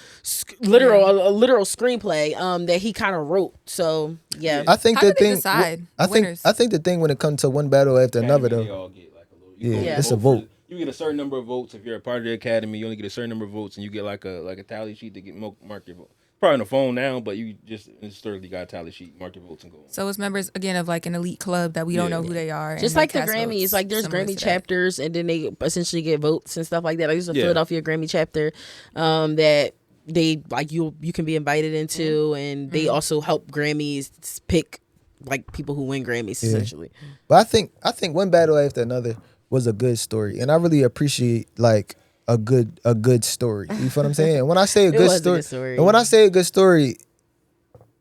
literal screenplay that he kind of wrote. So I think How the do they thing decide I think winners? I think the thing when it comes to one battle after another They though. all get like a little. It's a vote. You get a certain number of votes if you're a part of the academy. You only get a certain number of votes, and you get like a tally sheet to get mark your vote. Probably on the phone now, but you just historically got a tally sheet, mark your votes, and go on. So it's members again of like an elite club that we don't know who they are. just like the Grammys, like there's Grammy chapters, and then they essentially get votes and stuff like that. Like there's a Philadelphia Grammy chapter that they like you can be invited into, and they also help Grammys pick like people who win Grammys essentially. But I think one battle after another was a good story, and I really appreciate like a good story. You feel what I'm saying? And when I say a good story, and when I say a good story,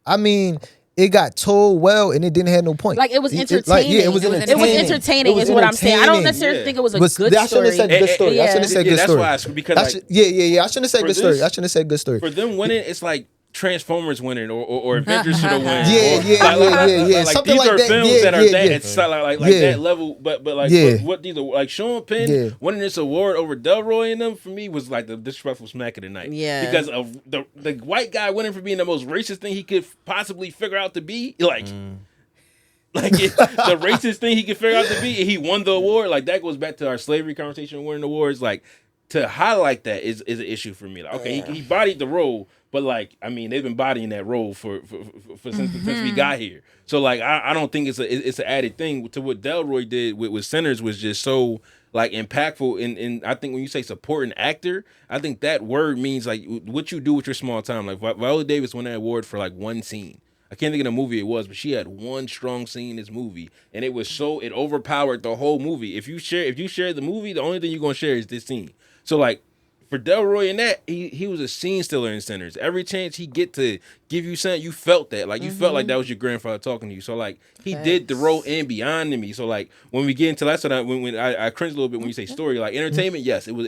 I mean it got told well, and it didn't have no point. Like it was entertaining. It was entertaining. It was entertaining, is what I'm saying. I don't necessarily think it was a good story. I shouldn't have said good story. I shouldn't have said good story. That's why because I shouldn't have said good story. I shouldn't have said good story. For them winning, it's like Transformers winning or Avengers should have won. Yeah. Like Something these like are that. films that are Yeah. that it's like that level. But like what these are like Sean Penn winning this award over Delroy and them for me was like the disrespectful smack of the night. Yeah. Because of the white guy winning for being the most racist thing he could possibly figure out to be. Like the racist thing he could figure out to be, and he won the award. Like that goes back to our slavery conversation, winning awards. Like to highlight that is an issue for me. Like, okay, he bodied the role. But like, I mean, they've been bodying that role for since we got here. So like, I don't think it's an added thing to what Delroy did with Sinners was just so like impactful. And I think when you say supporting actor, I think that word means like what you do with your small time. Like Viola Davis won that award for like one scene. I can't think of the movie it was, but she had one strong scene in this movie, and it overpowered the whole movie. If you share the movie, the only thing you're gonna share is this scene. So like. For Delroy and that, he was a scene stealer in Sinners. Every chance he get to give you something, you felt that. Like, you felt like that was your grandfather talking to you. So, like, he did the role and beyond to me. So, like, when we get into that, so when I cringe a little bit when you say story. Like, entertainment, yes, it was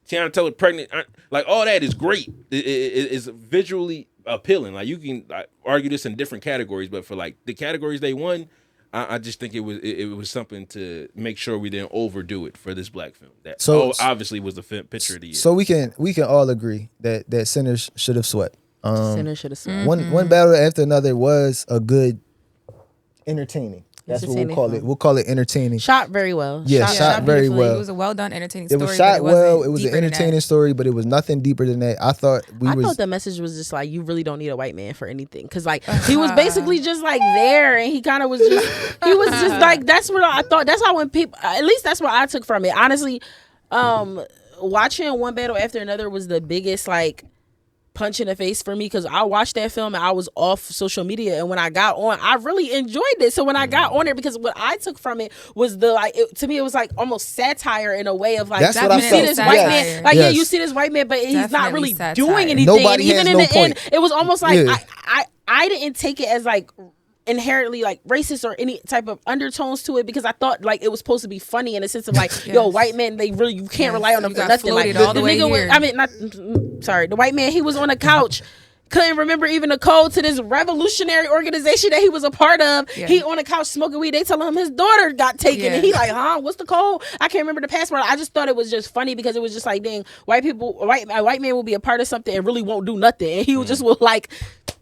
Tiana Taylor pregnant. Like, all that is great. It's visually appealing. Like, you can argue this in different categories, but for, like, the categories they won, I just think it was something to make sure we didn't overdo it for this black film. That obviously was the picture of the year. So we can all agree that Sinners should have swept. Sinners should have swept. One battle after another was a good entertaining. That's what we'll call it. We'll call it entertaining. Shot very well. Yeah, shot very well. It was a well done, entertaining story. It was shot well. It was an deeper than entertaining story, but it was nothing deeper than that. I thought the message was just like, you really don't need a white man for anything, because like he was basically just like there, and he kind of was just like, that's what I thought. That's how when people, at least that's what I took from it. Honestly, watching one battle after another was the biggest like punch in the face for me, because I watched that film and I was off social media, and when I got on, I really enjoyed it. So when I got on it, because what I took from it was to me it was like almost satire in a way of like, that's what I see felt. this white man, like you see this white man, but he's not really doing anything. Nobody and even has in no the point. end, it was almost like I didn't take it as like inherently like racist or any type of undertones to it, because I thought like it was supposed to be funny in a sense of like, yo, white men, they really, you can't rely on them for nothing. Like all the the nigga way the white man, he was on a couch, couldn't remember even the code to this revolutionary organization that he was a part of. He on the couch smoking weed. They telling him his daughter got taken, and he like, what's the code? I can't remember the password. I just thought it was just funny, because it was just like, dang, white man will be a part of something and really won't do nothing, and he just will like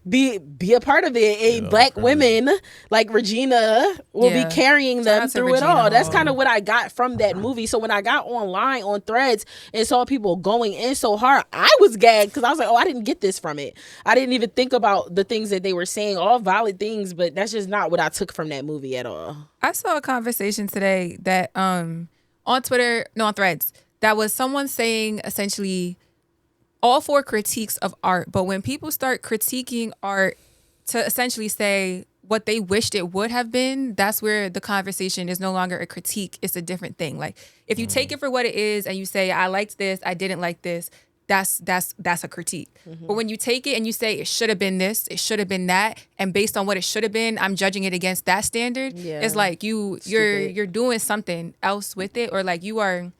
be a part of it. And black women like Regina will be carrying them through it all. That's kind of what I got from that movie. So when I got online on Threads and saw people going in so hard, I was gagged, because I was like, I didn't get this from it. I didn't even think about the things that they were saying, all valid things, but that's just not what I took from that movie at all. I saw a conversation today that on Threads, that was someone saying essentially all for critiques of art, but when people start critiquing art to essentially say what they wished it would have been, that's where the conversation is no longer a critique. It's a different thing. Like if you take it for what it is and you say, I liked this, I didn't like this, that's a critique. But when you take it and you say it should have been this, it should have been that, and based on what it should have been, I'm judging it against that standard. It's like you're doing something else with it, or like you are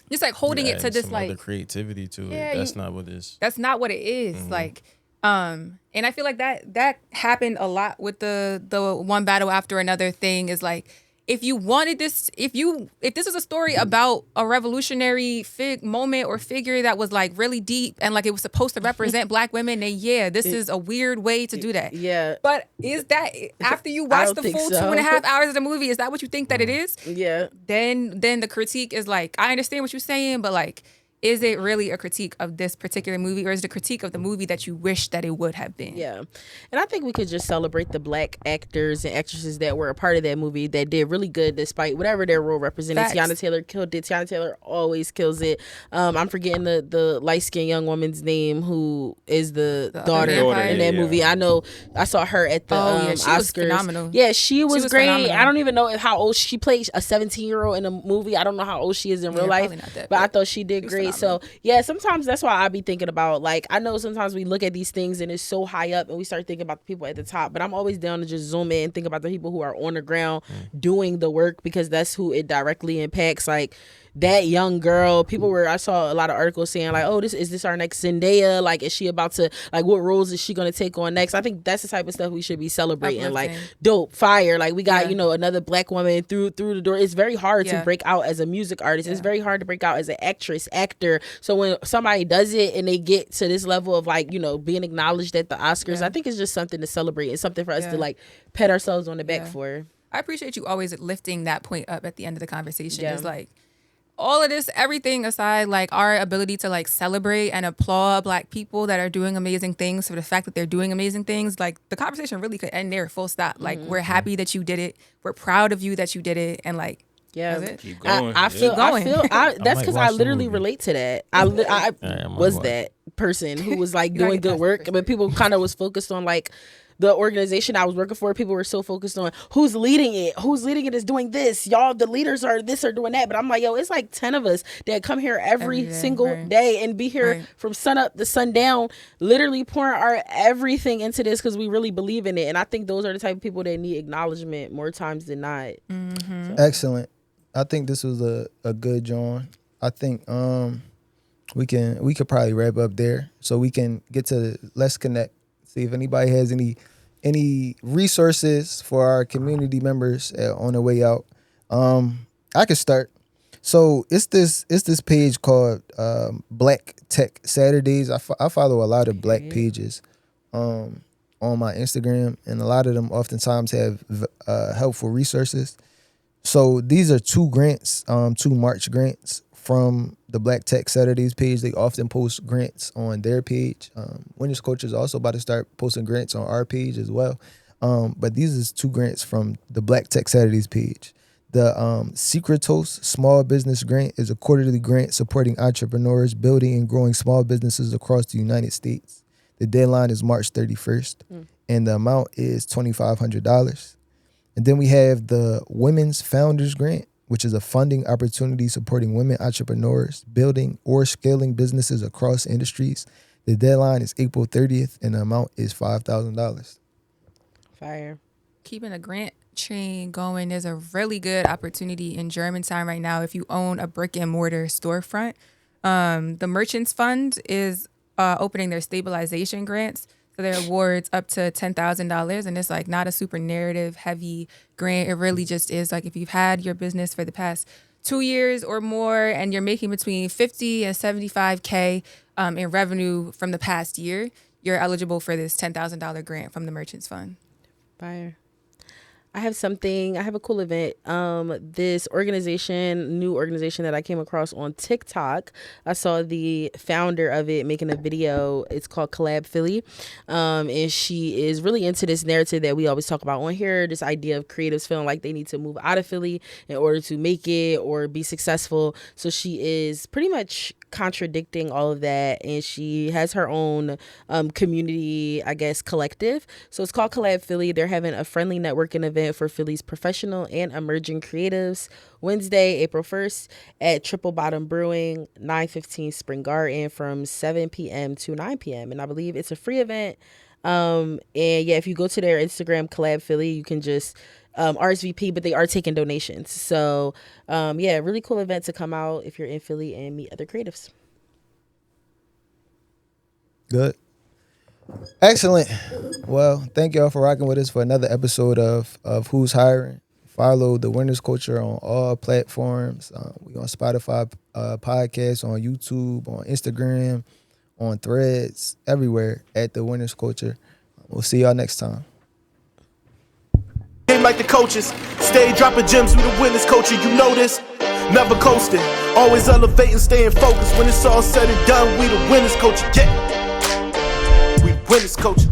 just like holding it to this like other creativity to it. That's not what it is. That's not what it is. Like, and I feel like that happened a lot with the one battle after another thing. Is like, if you wanted this, if this is a story about a revolutionary moment or figure that was like really deep and like it was supposed to represent Black women, then this is a weird way to do that. Yeah. But is that after you watch the full 2.5 hours of the movie, is that what you think that it is? Yeah. Then the critique is like, I understand what you're saying, but like, is it really a critique of this particular movie, or is it a critique of the movie that you wish that it would have been? Yeah. And I think we could just celebrate the Black actors and actresses that were a part of that movie that did really good despite whatever their role represented. Facts. Tiana Taylor killed it. Tiana Taylor always kills it. I'm forgetting the light-skinned young woman's name who is the daughter in that movie. I know I saw her at the she Oscars. was phenomenal. Yeah, she was great. Phenomenal. I don't even know how old she played a 17-year-old in a movie. I don't know how old she is in real life. Not that, but I thought she did great. So yeah, sometimes that's why I be thinking about, like, I know sometimes we look at these things and it's so high up and we start thinking about the people at the top, but I'm always down to just zoom in and think about the people who are on the ground doing the work, because that's who it directly impacts. Like, that young girl, I saw a lot of articles saying like, oh, is this our next Zendaya? Like, is she about to, like, what roles is she going to take on next? I think that's the type of stuff we should be celebrating. Like, dope, fire. Like, we got, another Black woman through the door. It's very hard to break out as a music artist. It's very hard to break out as an actress, actor. So when somebody does it and they get to this level of like, being acknowledged at the Oscars, I think it's just something to celebrate. It's something for us to like pat ourselves on the back for. I appreciate you always lifting that point up at the end of the conversation. It's like, all of this, everything aside, like our ability to like celebrate and applaud Black people that are doing amazing things for the fact that they're doing amazing things, like the conversation really could end there, full stop. Like, we're happy that you did it. We're proud of you that you did it. And like, yeah, that's it. Keep going. I feel that's because I literally relate to that. I was that person who was like doing good work, but people kind of was focused on like the organization I was working for. People were so focused on who's leading it is doing this, y'all, the leaders are this or doing that. But I'm like, yo, it's like 10 of us that come here every single day and be here from sun up to sundown, literally pouring our everything into this because we really believe in it. And I think those are the type of people that need acknowledgement more times than not. So. Excellent. I think this was a good John. I think we could probably wrap up there so we can get to Let's Connect. See if anybody has any resources for our community members on the way out. I could start. So it's this page called Black Tech Saturdays. I follow a lot of Black pages on my Instagram, and a lot of them oftentimes have helpful resources. So these are two March grants from the Black Tech Saturdays page. They often post grants on their page. Winners Coach is also about to start posting grants on our page as well. But these are two grants from the Black Tech Saturdays page. The Secretos Small Business Grant is a quarterly grant supporting entrepreneurs building and growing small businesses across the United States. The deadline is March 31st, and the amount is $2,500. And then we have the Women's Founders Grant, which is a funding opportunity supporting women entrepreneurs building or scaling businesses across industries. The deadline is April 30th, and the amount is $5,000. Fire. Keeping a grant chain going, there's a really good opportunity in Germantown right now if you own a brick and mortar storefront. The Merchants Fund is opening their stabilization grants. So their awards up to $10,000, and it's like not a super narrative heavy grant. It really just is like if you've had your business for the past 2 years or more and you're making between 50 and 75K in revenue from the past year, you're eligible for this $10,000 grant from the Merchants Fund. Fire. I have a cool event. This new organization that I came across on TikTok. I saw the founder of it making a video. It's called Collab Philly. And she is really into this narrative that we always talk about on here, this idea of creatives feeling like they need to move out of Philly in order to make it or be successful. So she is pretty much contradicting all of that, and she has her own community, I guess, collective. So it's called Collab Philly. They're having a friendly networking event for Philly's professional and emerging creatives Wednesday, April 1st at Triple Bottom Brewing, 915 Spring Garden from 7 p.m. to 9 p.m. And I believe it's a free event. And yeah, if you go to their Instagram, Collab Philly, you can just RSVP, but they are taking donations. So yeah, really cool event to come out if you're in Philly and meet other creatives. Good. Excellent. Well, thank y'all for rocking with us for another episode of Who's Hiring. Follow The Winners Culture on all platforms. We on Spotify podcasts, on YouTube, on Instagram, on Threads, everywhere at The Winners Culture. We'll see y'all next time. Game like the coaches, stay dropping gems with the winners culture, you know this. Never coasting, always elevating, staying focused. When it's all said and done, we the winners culture, yeah. We the winners culture.